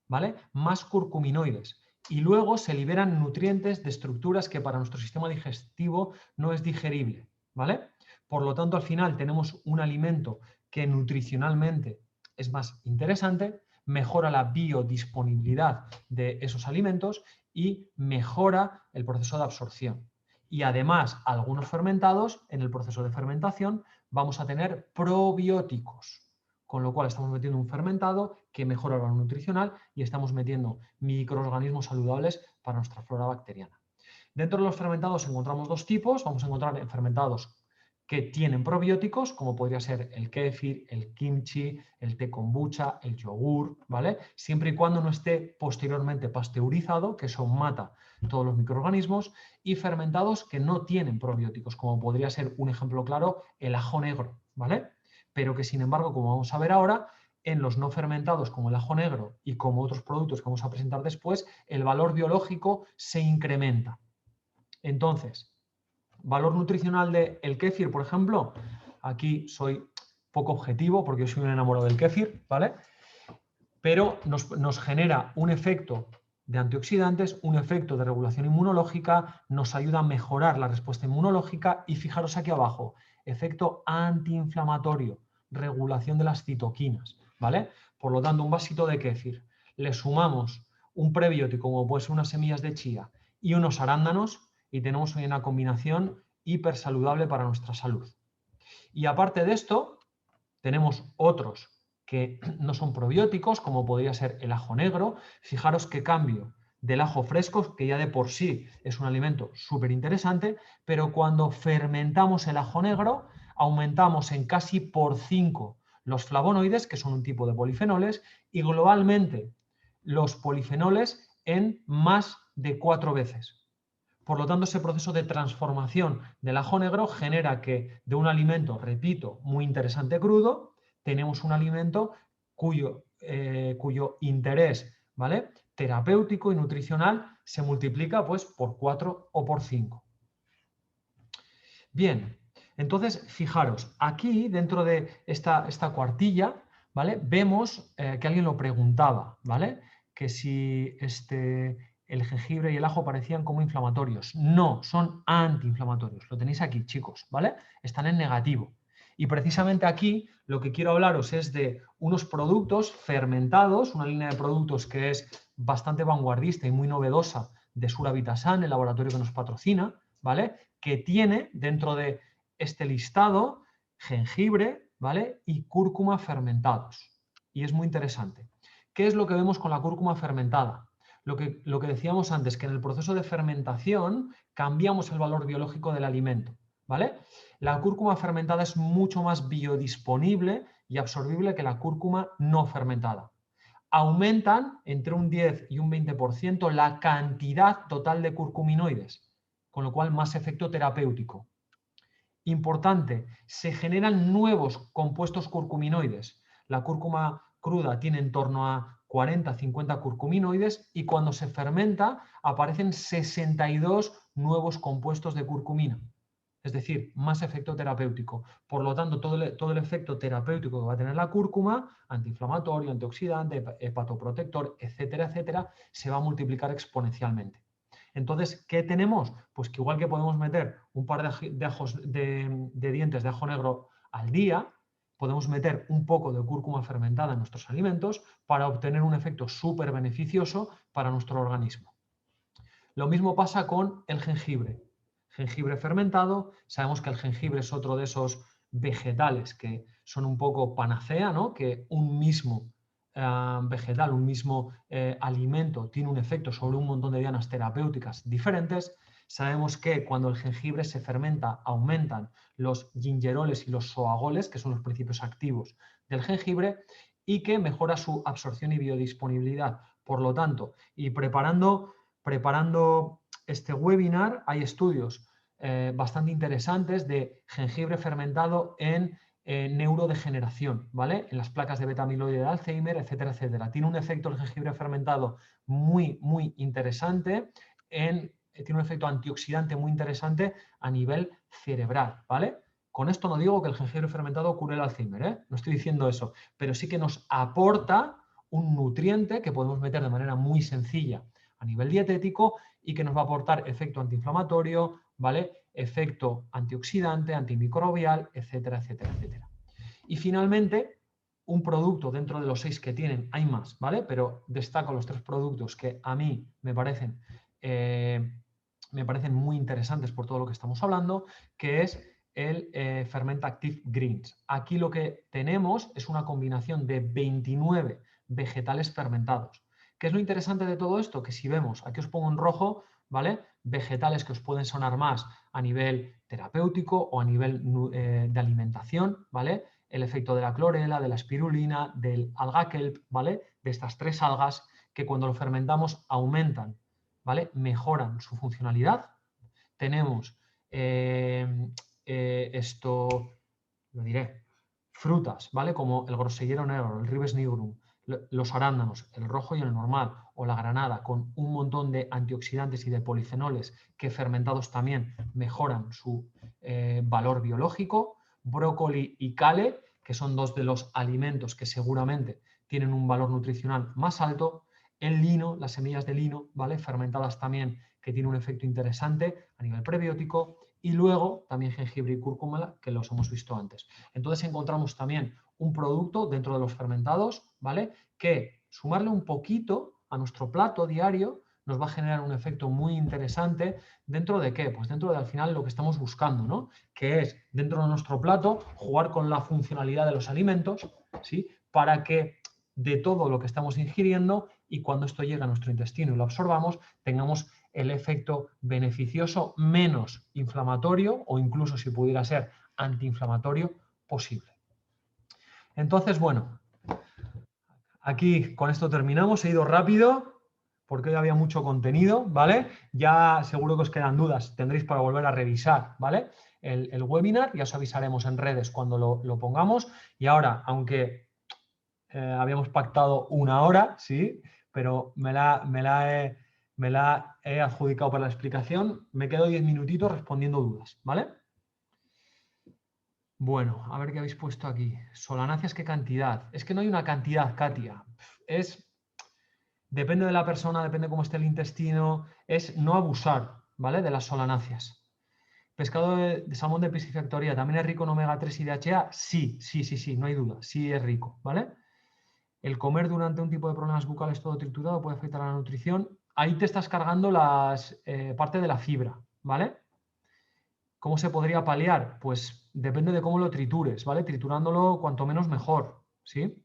¿vale? Más curcuminoides. Y luego se liberan nutrientes de estructuras que para nuestro sistema digestivo no es digerible, ¿vale? Por lo tanto, al final tenemos un alimento que nutricionalmente es más interesante, mejora la biodisponibilidad de esos alimentos y mejora el proceso de absorción. Y además, algunos fermentados, en el proceso de fermentación, vamos a tener probióticos, con lo cual estamos metiendo un fermentado que mejora el valor nutricional y estamos metiendo microorganismos saludables para nuestra flora bacteriana. Dentro de los fermentados encontramos dos tipos. Vamos a encontrar fermentados que tienen probióticos, como podría ser el kéfir, el kimchi, el té kombucha, el yogur, ¿vale? Siempre y cuando no esté posteriormente pasteurizado, que eso mata todos los microorganismos, y fermentados que no tienen probióticos, como podría ser un ejemplo claro, el ajo negro, ¿vale? Pero que sin embargo, como vamos a ver ahora, en los no fermentados como el ajo negro y como otros productos que vamos a presentar después, el valor biológico se incrementa. Entonces, valor nutricional del kéfir, por ejemplo, aquí soy poco objetivo porque yo soy un enamorado del kéfir, ¿vale? Pero nos genera un efecto de antioxidantes, un efecto de regulación inmunológica, nos ayuda a mejorar la respuesta inmunológica y fijaros aquí abajo, efecto antiinflamatorio, regulación de las citoquinas, ¿vale? Por lo tanto, un vasito de kéfir, le sumamos un prebiótico como puede ser unas semillas de chía y unos arándanos y tenemos una combinación hiper saludable para nuestra salud. Y aparte de esto, tenemos otros que no son probióticos, como podría ser el ajo negro. Fijaros qué cambio del ajo fresco, que ya de por sí es un alimento súper interesante, pero cuando fermentamos el ajo negro, aumentamos en casi por 5 los flavonoides, que son un tipo de polifenoles, y globalmente los polifenoles en más de 4 veces. Por lo tanto, ese proceso de transformación del ajo negro genera que de un alimento, repito, muy interesante crudo, tenemos un alimento cuyo interés, ¿vale?, terapéutico y nutricional se multiplica pues por 4 o por 5. Bien, entonces fijaros, aquí dentro de esta cuartilla, ¿vale?, vemos que alguien lo preguntaba, ¿vale?, que si el jengibre y el ajo parecían como inflamatorios. No, son antiinflamatorios. Lo tenéis aquí, chicos, ¿vale? Están en negativo. Y precisamente aquí lo que quiero hablaros es de unos productos fermentados, una línea de productos que es bastante vanguardista y muy novedosa de Suravitasan, el laboratorio que nos patrocina, ¿vale?, que tiene dentro de este listado jengibre, ¿vale?, y cúrcuma fermentados. Y es muy interesante. ¿Qué es lo que vemos con la cúrcuma fermentada? Lo que decíamos antes, que en el proceso de fermentación cambiamos el valor biológico del alimento, ¿vale? La cúrcuma fermentada es mucho más biodisponible y absorbible que la cúrcuma no fermentada. Aumentan entre un 10 y un 20% la cantidad total de curcuminoides, con lo cual más efecto terapéutico. Importante, se generan nuevos compuestos curcuminoides. La cúrcuma cruda tiene en torno a 40-50 curcuminoides y cuando se fermenta aparecen 62 nuevos compuestos de curcumina. Es decir, más efecto terapéutico. Por lo tanto, todo el efecto terapéutico que va a tener la cúrcuma, antiinflamatorio, antioxidante, hepatoprotector, etcétera, etcétera, se va a multiplicar exponencialmente. Entonces, ¿qué tenemos? Pues que igual que podemos meter un par de dientes de ajo negro al día, podemos meter un poco de cúrcuma fermentada en nuestros alimentos para obtener un efecto súper beneficioso para nuestro organismo. Lo mismo pasa con el jengibre. Jengibre fermentado, sabemos que el jengibre es otro de esos vegetales que son un poco panacea, ¿no? Que un mismo vegetal, un mismo alimento tiene un efecto sobre un montón de dianas terapéuticas diferentes. Sabemos que cuando el jengibre se fermenta aumentan los gingeroles y los soagoles, que son los principios activos del jengibre, y que mejora su absorción y biodisponibilidad. Por lo tanto, y preparando este webinar, hay estudios bastante interesantes de jengibre fermentado en neurodegeneración, ¿vale? En las placas de beta-amiloide de Alzheimer, etcétera, etcétera. Tiene un efecto el jengibre fermentado muy, muy interesante, tiene un efecto antioxidante muy interesante a nivel cerebral, ¿vale? Con esto no digo que el jengibre fermentado cure el Alzheimer, ¿eh? No estoy diciendo eso, pero sí que nos aporta un nutriente que podemos meter de manera muy sencilla a nivel dietético y que nos va a aportar efecto antiinflamatorio, ¿vale? Efecto antioxidante, antimicrobial, etcétera, etcétera, etcétera. Y finalmente, un producto dentro de los 6 que tienen, hay más, ¿vale? Pero destaco los 3 productos que a mí me parecen muy interesantes por todo lo que estamos hablando, que es el Ferment Active Greens. Aquí lo que tenemos es una combinación de 29 vegetales fermentados. ¿Qué es lo interesante de todo esto? Que si vemos, aquí os pongo en rojo, ¿vale? Vegetales que os pueden sonar más a nivel terapéutico o a nivel de alimentación, ¿vale? El efecto de la clorela, de la espirulina, del alga kelp, ¿vale? De estas 3 algas que cuando lo fermentamos aumentan, ¿vale? Mejoran su funcionalidad. Tenemos lo diré, frutas, ¿vale? Como el grosellero negro, el ribes nigrum, los arándanos, el rojo y el normal, o la granada, con un montón de antioxidantes y de polifenoles que fermentados también mejoran su valor biológico, brócoli y cale, que son 2 de los alimentos que seguramente tienen un valor nutricional más alto, el lino, las semillas de lino, ¿vale? Fermentadas también, que tiene un efecto interesante a nivel prebiótico, y luego también jengibre y cúrcuma, que los hemos visto antes. Entonces encontramos también un producto dentro de los fermentados, ¿vale? Que sumarle un poquito a nuestro plato diario nos va a generar un efecto muy interesante. ¿Dentro de qué? Pues dentro de al final lo que estamos buscando, ¿no? Que es dentro de nuestro plato jugar con la funcionalidad de los alimentos, ¿sí? Para que de todo lo que estamos ingiriendo y cuando esto llega a nuestro intestino y lo absorbamos, tengamos el efecto beneficioso menos inflamatorio o incluso si pudiera ser antiinflamatorio posible. Entonces, bueno, aquí con esto terminamos. He ido rápido porque hoy había mucho contenido, ¿vale? Ya seguro que os quedan dudas, tendréis para volver a revisar, ¿vale? El webinar, ya os avisaremos en redes cuando lo pongamos. Y ahora, aunque habíamos pactado 1 hora, sí, pero me la he adjudicado para la explicación. Me quedo 10 minutitos respondiendo dudas, ¿vale? Bueno, a ver qué habéis puesto aquí. Solanáceas, ¿qué cantidad? Es que no hay una cantidad, Katia. Depende de la persona, depende cómo esté el intestino. Es no abusar, ¿vale? De las solanáceas. Pescado de salmón de piscifactoría, ¿también es rico en omega 3 y DHA? Sí, no hay duda. Sí es rico, ¿vale? El comer durante un tipo de problemas bucales todo triturado puede afectar a la nutrición. Ahí te estás cargando parte de la fibra, ¿vale? ¿Cómo se podría paliar? Pues depende de cómo lo tritures, ¿vale? Triturándolo cuanto menos mejor, ¿sí?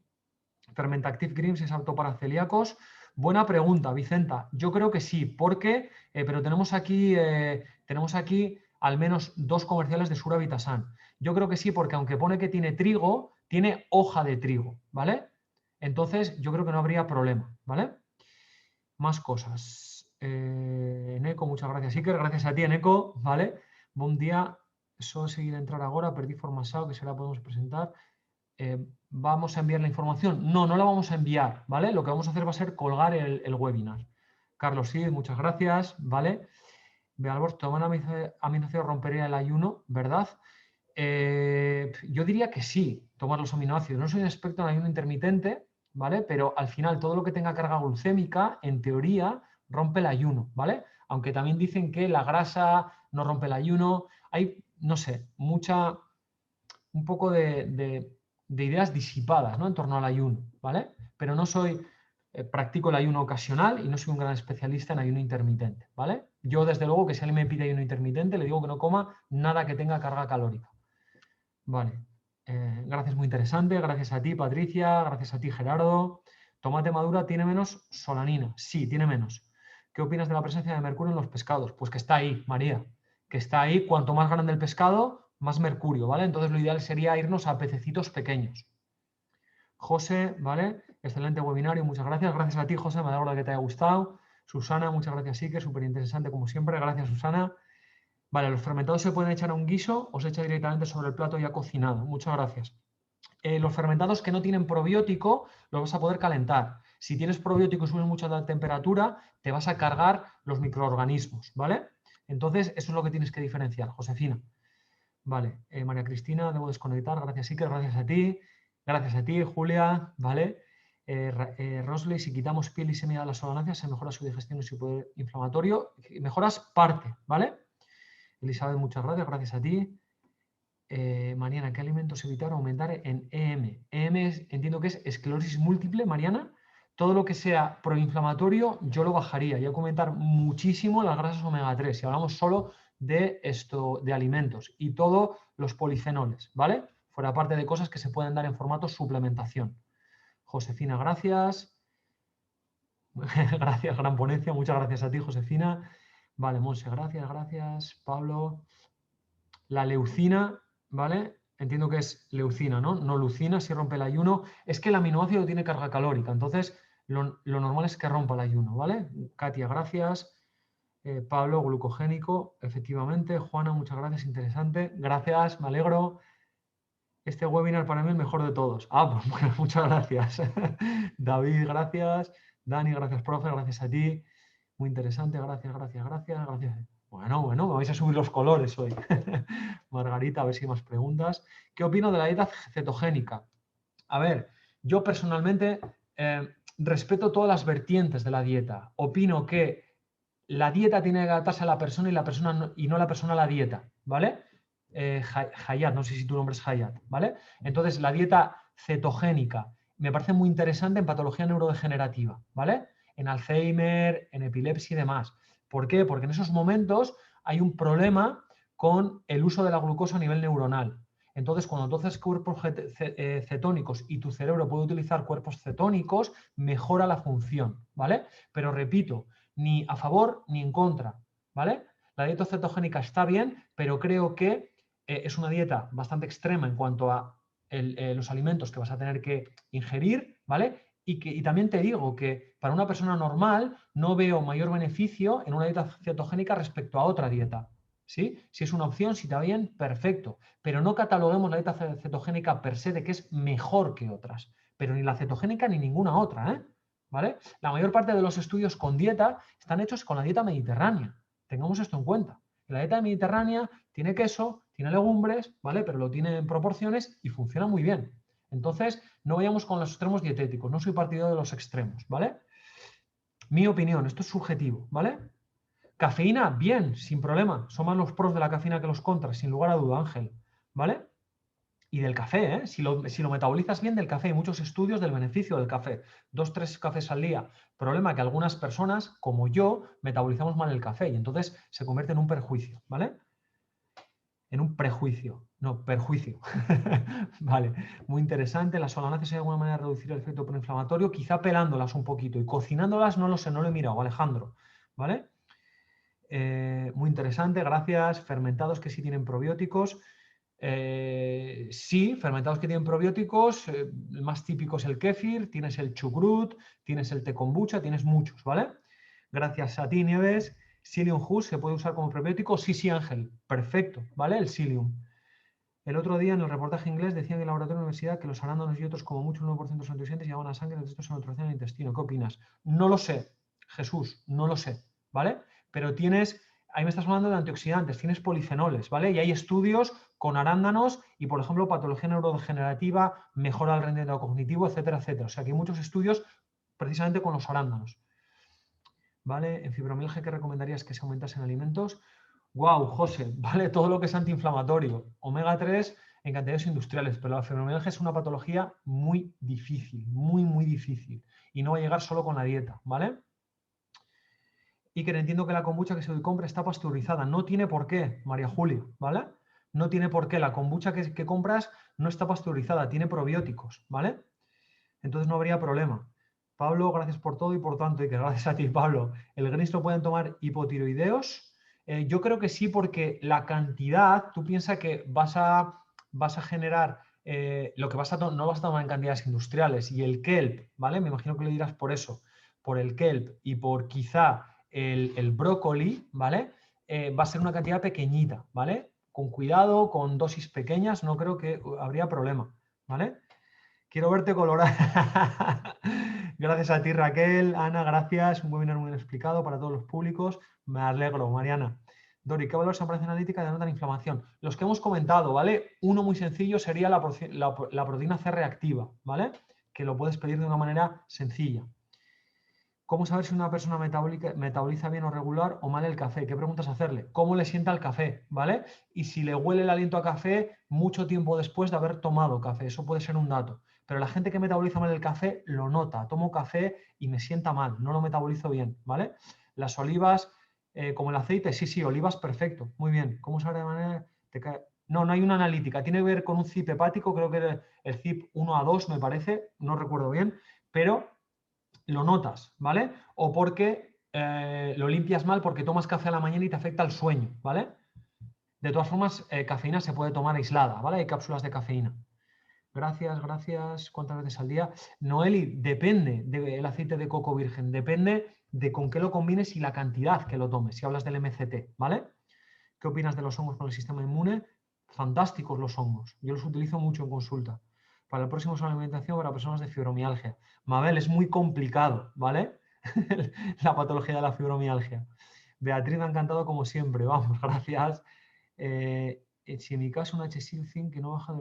Fermentactive Greens es apto para celíacos. Buena pregunta, Vicenta. Yo creo que sí, porque, pero tenemos aquí al menos 2 comerciales de Sura Vitasan. Yo creo que sí, porque aunque pone que tiene trigo, tiene hoja de trigo, ¿vale? Entonces, yo creo que no habría problema, ¿vale? Más cosas. Eneco, muchas gracias, Iker. Gracias a ti, Eneco, ¿vale? Buen día. solo seguir entrar ahora, perdí formasao, que se la podemos presentar. ¿Vamos a enviar la información? No, no la vamos a enviar, ¿vale? Lo que vamos a hacer va a ser colgar el webinar. Carlos, sí, muchas gracias, ¿vale? Bealbor, tomar aminoácidos rompería el ayuno, ¿verdad? Yo diría que sí, tomar los aminoácidos. No soy un experto en ayuno intermitente, ¿vale? Pero al final todo lo que tenga carga glucémica, en teoría, rompe el ayuno, ¿vale? Aunque también dicen que la grasa no rompe el ayuno. Hay, no sé, un poco de ideas disipadas, ¿no? En torno al ayuno, ¿vale? Pero no soy, practico el ayuno ocasional y no soy un gran especialista en ayuno intermitente, ¿vale? Yo, desde luego, que si alguien me pide ayuno intermitente, le digo que no coma nada que tenga carga calórica. Vale. Gracias, muy interesante. Gracias a ti, Patricia. Gracias a ti, Gerardo. ¿Tomate madura tiene menos solanina? Sí, tiene menos. ¿Qué opinas de la presencia de mercurio en los pescados? Pues que está ahí, María. Que está ahí. Cuanto más grande el pescado, más mercurio, ¿vale? Entonces lo ideal sería irnos a pececitos pequeños. José, ¿vale? Excelente webinario, muchas gracias. Gracias a ti, José, me alegro de que te haya gustado. Susana, muchas gracias, sí, que es súper interesante como siempre. Gracias, Susana. Vale, los fermentados se pueden echar a un guiso o se echa directamente sobre el plato ya cocinado. Muchas gracias. Los fermentados que no tienen probiótico los vas a poder calentar. Si tienes probiótico y subes mucho la temperatura, te vas a cargar los microorganismos, ¿vale? Entonces, eso es lo que tienes que diferenciar, Josefina. Vale, María Cristina, debo desconectar. Gracias, Iker, gracias a ti. Gracias a ti, Julia, ¿vale? Rosley, si quitamos piel y semilla de la solanancia, se mejora su digestión y su poder inflamatorio. Mejoras parte, ¿vale? Elizabeth, muchas gracias, gracias a ti. Mariana, ¿qué alimentos evitar o aumentar en EM? EM entiendo que es esclerosis múltiple, Mariana. Todo lo que sea proinflamatorio, yo lo bajaría. Y aumentar muchísimo las grasas omega 3. Si hablamos solo de esto, de alimentos y todos los polifenoles, ¿vale? Fuera parte de cosas que se pueden dar en formato suplementación. Josefina, gracias. Gracias, gran ponencia. Muchas gracias a ti, Josefina. Vale, Monse, gracias, gracias. Pablo. La leucina, ¿vale? Entiendo que es leucina, ¿no? No leucina, si rompe el ayuno. Es que el aminoácido tiene carga calórica, entonces lo normal es que rompa el ayuno, ¿vale? Katia, gracias. Pablo, glucogénico, efectivamente. Juana, muchas gracias, interesante. Gracias, me alegro. Este webinar para mí es el mejor de todos. Ah, pues bueno, muchas gracias. David, gracias. Dani, gracias, profe, gracias a ti. Muy interesante, gracias, gracias, gracias, gracias. Bueno, me vais a subir los colores hoy. Margarita, a ver si hay más preguntas. ¿Qué opino de la dieta cetogénica? A ver, yo personalmente respeto todas las vertientes de la dieta. Opino que la dieta tiene que adaptarse a la persona y la persona no la persona a la dieta, ¿vale? Hayat, no sé si tu nombre es Hayat, ¿vale? Entonces, la dieta cetogénica me parece muy interesante en patología neurodegenerativa, ¿vale? En Alzheimer, en epilepsia y demás. ¿Por qué? Porque en esos momentos hay un problema con el uso de la glucosa a nivel neuronal. Entonces, cuando tú haces cuerpos cetónicos y tu cerebro puede utilizar cuerpos cetónicos, mejora la función, ¿vale? Pero repito, ni a favor ni en contra, ¿vale? La dieta cetogénica está bien, pero creo que es una dieta bastante extrema en cuanto a los alimentos que vas a tener que ingerir, ¿vale? Y también te digo que para una persona normal no veo mayor beneficio en una dieta cetogénica respecto a otra dieta, ¿sí? Si es una opción, si está bien, perfecto. Pero no cataloguemos la dieta cetogénica per se de que es mejor que otras, pero ni la cetogénica ni ninguna otra, ¿eh? ¿Vale? La mayor parte de los estudios con dieta están hechos con la dieta mediterránea. Tengamos esto en cuenta. La dieta mediterránea tiene queso, tiene legumbres, ¿vale? Pero lo tiene en proporciones y funciona muy bien. Entonces, no vayamos con los extremos dietéticos. No soy partidario de los extremos, ¿vale? Mi opinión, esto es subjetivo, ¿vale? Cafeína, bien, sin problema. Son más los pros de la cafeína que los contras, sin lugar a duda, Ángel, ¿vale? Y del café, ¿eh? Si lo metabolizas bien del café, hay muchos estudios del beneficio del café. 2-3 cafés al día. Problema que algunas personas, como yo, metabolizamos mal el café y entonces se convierte en un perjuicio, ¿vale? En un prejuicio, no, perjuicio. Vale, muy interesante. Las solanáceas hay alguna manera de reducir el efecto proinflamatorio, quizá pelándolas un poquito y cocinándolas, no lo sé, no lo he mirado, Alejandro, ¿vale? Muy interesante, gracias. Fermentados que sí tienen probióticos. Sí, fermentados que tienen probióticos, el más típico es el kéfir, tienes el chucrut, tienes el té kombucha, tienes muchos, ¿vale? Gracias a ti, Nieves. Psyllium Husk se puede usar como prebiótico. Sí, sí, Ángel. Perfecto, ¿vale? El Psyllium. El otro día en el reportaje inglés decían en el laboratorio de la universidad que los arándanos y otros como mucho el 9% de los antioxidantes llevaban a sangre de estos a nutrición en el intestino. ¿Qué opinas? No lo sé, Jesús, no lo sé, ¿vale? Pero ahí me estás hablando de antioxidantes, tienes polifenoles, ¿vale? Y hay estudios con arándanos y, por ejemplo, patología neurodegenerativa, mejora del rendimiento cognitivo, etcétera, etcétera. O sea, que hay muchos estudios precisamente con los arándanos, ¿vale? En fibromialgia, ¿qué recomendarías que se aumentase en alimentos? Wow, José, vale, todo lo que es antiinflamatorio, omega 3 en cantidades industriales, pero la fibromialgia es una patología muy difícil, muy difícil, y no va a llegar solo con la dieta, ¿vale? Y que entiendo que la kombucha que se compra está pasteurizada, no tiene por qué, María Julia, ¿vale? No tiene por qué, la kombucha que compras no está pasteurizada, tiene probióticos, ¿vale? Entonces no habría problema. Pablo, gracias por todo y por tanto, y que gracias a ti, Pablo. ¿El Greens lo pueden tomar hipotiroideos? Yo creo que sí, porque la cantidad, tú piensas que vas a generar lo que no vas a tomar en cantidades industriales, y el kelp, ¿vale? Me imagino que le dirás por eso, por el kelp y por quizá el brócoli, ¿vale? Va a ser una cantidad pequeñita, ¿vale? Con cuidado, con dosis pequeñas, no creo que habría problema, ¿vale? Quiero verte colorada. Gracias a ti, Raquel. Ana, gracias. Un webinar muy bien explicado para todos los públicos. Me alegro, Mariana. Dori, ¿qué valores aparece analítica denotan inflamación? Los que hemos comentado, ¿vale? Uno muy sencillo sería la proteína C reactiva, ¿vale? Que lo puedes pedir de una manera sencilla. ¿Cómo saber si una persona metaboliza bien o regular o mal el café? ¿Qué preguntas hacerle? ¿Cómo le sienta el café? ¿Vale? Y si le huele el aliento a café mucho tiempo después de haber tomado café. Eso puede ser un dato. Pero la gente que metaboliza mal el café lo nota. Tomo café y me sienta mal. No lo metabolizo bien. ¿Vale? Las olivas, como el aceite. Sí, sí, olivas, perfecto. Muy bien. ¿Cómo saber de manera...? No, no hay una analítica. Tiene que ver con un CIP hepático. Creo que el CIP 1A2 me parece. No recuerdo bien. Pero lo notas, ¿vale? O porque lo limpias mal porque tomas café a la mañana y te afecta el sueño, ¿vale? De todas formas, cafeína se puede tomar aislada, ¿vale? Hay cápsulas de cafeína. Gracias, gracias. ¿Cuántas veces al día? Noeli, depende del aceite de coco virgen, depende de con qué lo combines y la cantidad que lo tomes, si hablas del MCT, ¿vale? ¿Qué opinas de los hongos con el sistema inmune? Fantásticos los hongos. Yo los utilizo mucho en consulta. Para el próximo es una alimentación para personas de fibromialgia. Mabel, es muy complicado, ¿vale? La patología de la fibromialgia. Beatriz, me ha encantado como siempre. Vamos, gracias. Si en mi caso un HSIL que no baja...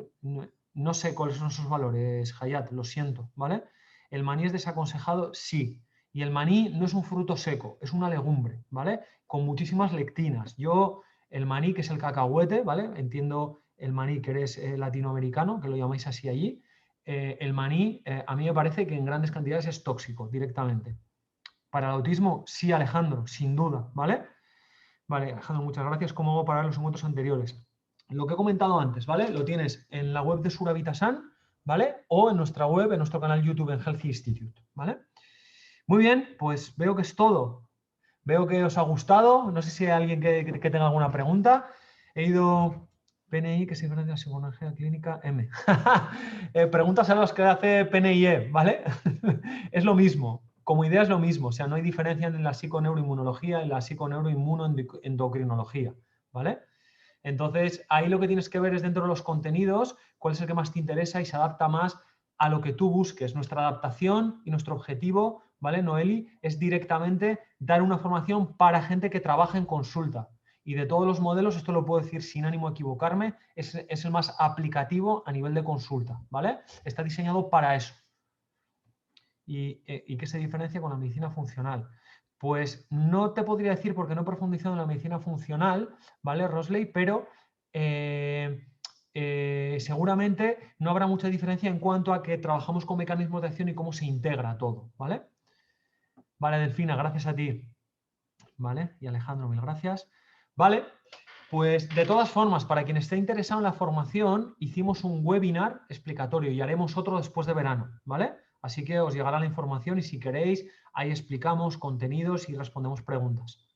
No sé cuáles son sus valores, Hayat, lo siento, ¿vale? ¿El maní es desaconsejado? Sí. Y el maní no es un fruto seco, es una legumbre, ¿vale? Con muchísimas lectinas. El maní, que es el cacahuete, ¿vale? Entiendo el maní que eres latinoamericano, que lo llamáis así allí. El maní, a mí me parece que en grandes cantidades es tóxico directamente. Para el autismo, sí, Alejandro, sin duda, ¿vale? Vale, Alejandro, muchas gracias. ¿Cómo hago para los encuentros anteriores? Lo que he comentado antes, ¿vale? Lo tienes en la web de Suravitasan, ¿vale? O en nuestra web, en nuestro canal YouTube, en Healthy Institute, ¿vale? Muy bien, pues veo que es todo. Veo que os ha gustado. No sé si hay alguien que tenga alguna pregunta. He ido... PNI, que se diferencia de psicología clínica M. Preguntas a los que hace PNIE, ¿vale? Es lo mismo. Como idea es lo mismo. O sea, no hay diferencia en la psiconeuroinmunología y la psiconeuroinmunoendocrinología, ¿vale? Entonces, ahí lo que tienes que ver es dentro de los contenidos, cuál es el que más te interesa y se adapta más a lo que tú busques. Nuestra adaptación y nuestro objetivo, ¿vale, Noeli? Es directamente dar una formación para gente que trabaja en consulta. Y de todos los modelos, esto lo puedo decir sin ánimo de equivocarme, es el más aplicativo a nivel de consulta, ¿vale? Está diseñado para eso. ¿Y qué se diferencia con la medicina funcional? Pues no te podría decir porque no he profundizado en la medicina funcional, ¿vale, Rosley? Pero seguramente no habrá mucha diferencia en cuanto a que trabajamos con mecanismos de acción y cómo se integra todo, ¿vale? Vale, Delfina, gracias a ti. ¿Vale? Y Alejandro, mil gracias. Vale, pues de todas formas, para quien esté interesado en la formación, hicimos un webinar explicatorio y haremos otro después de verano, ¿vale? Así que os llegará la información y si queréis, ahí explicamos contenidos y respondemos preguntas.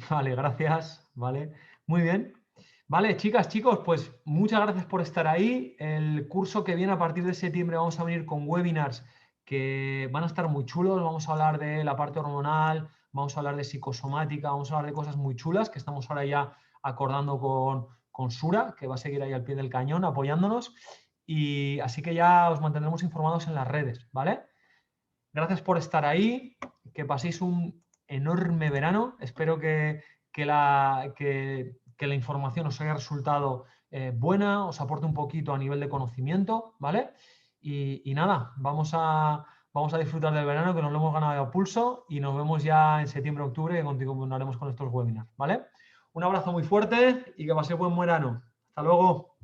Vale, gracias. Vale, muy bien. Vale, chicas, chicos, pues muchas gracias por estar ahí. El curso que viene a partir de septiembre vamos a venir con webinars que van a estar muy chulos. Vamos a hablar de la parte hormonal, vamos a hablar de psicosomática, vamos a hablar de cosas muy chulas que estamos ahora ya acordando con Sura, que va a seguir ahí al pie del cañón apoyándonos. Y así que ya os mantendremos informados en las redes, ¿vale? Gracias por estar ahí, que paséis un enorme verano. Espero que la información os haya resultado buena, os aporte un poquito a nivel de conocimiento, ¿vale? Y nada, vamos a disfrutar del verano, que nos lo hemos ganado a pulso, y nos vemos ya en septiembre, octubre, que continuaremos con estos webinars, ¿vale? Un abrazo muy fuerte y que paséis buen verano. Hasta luego.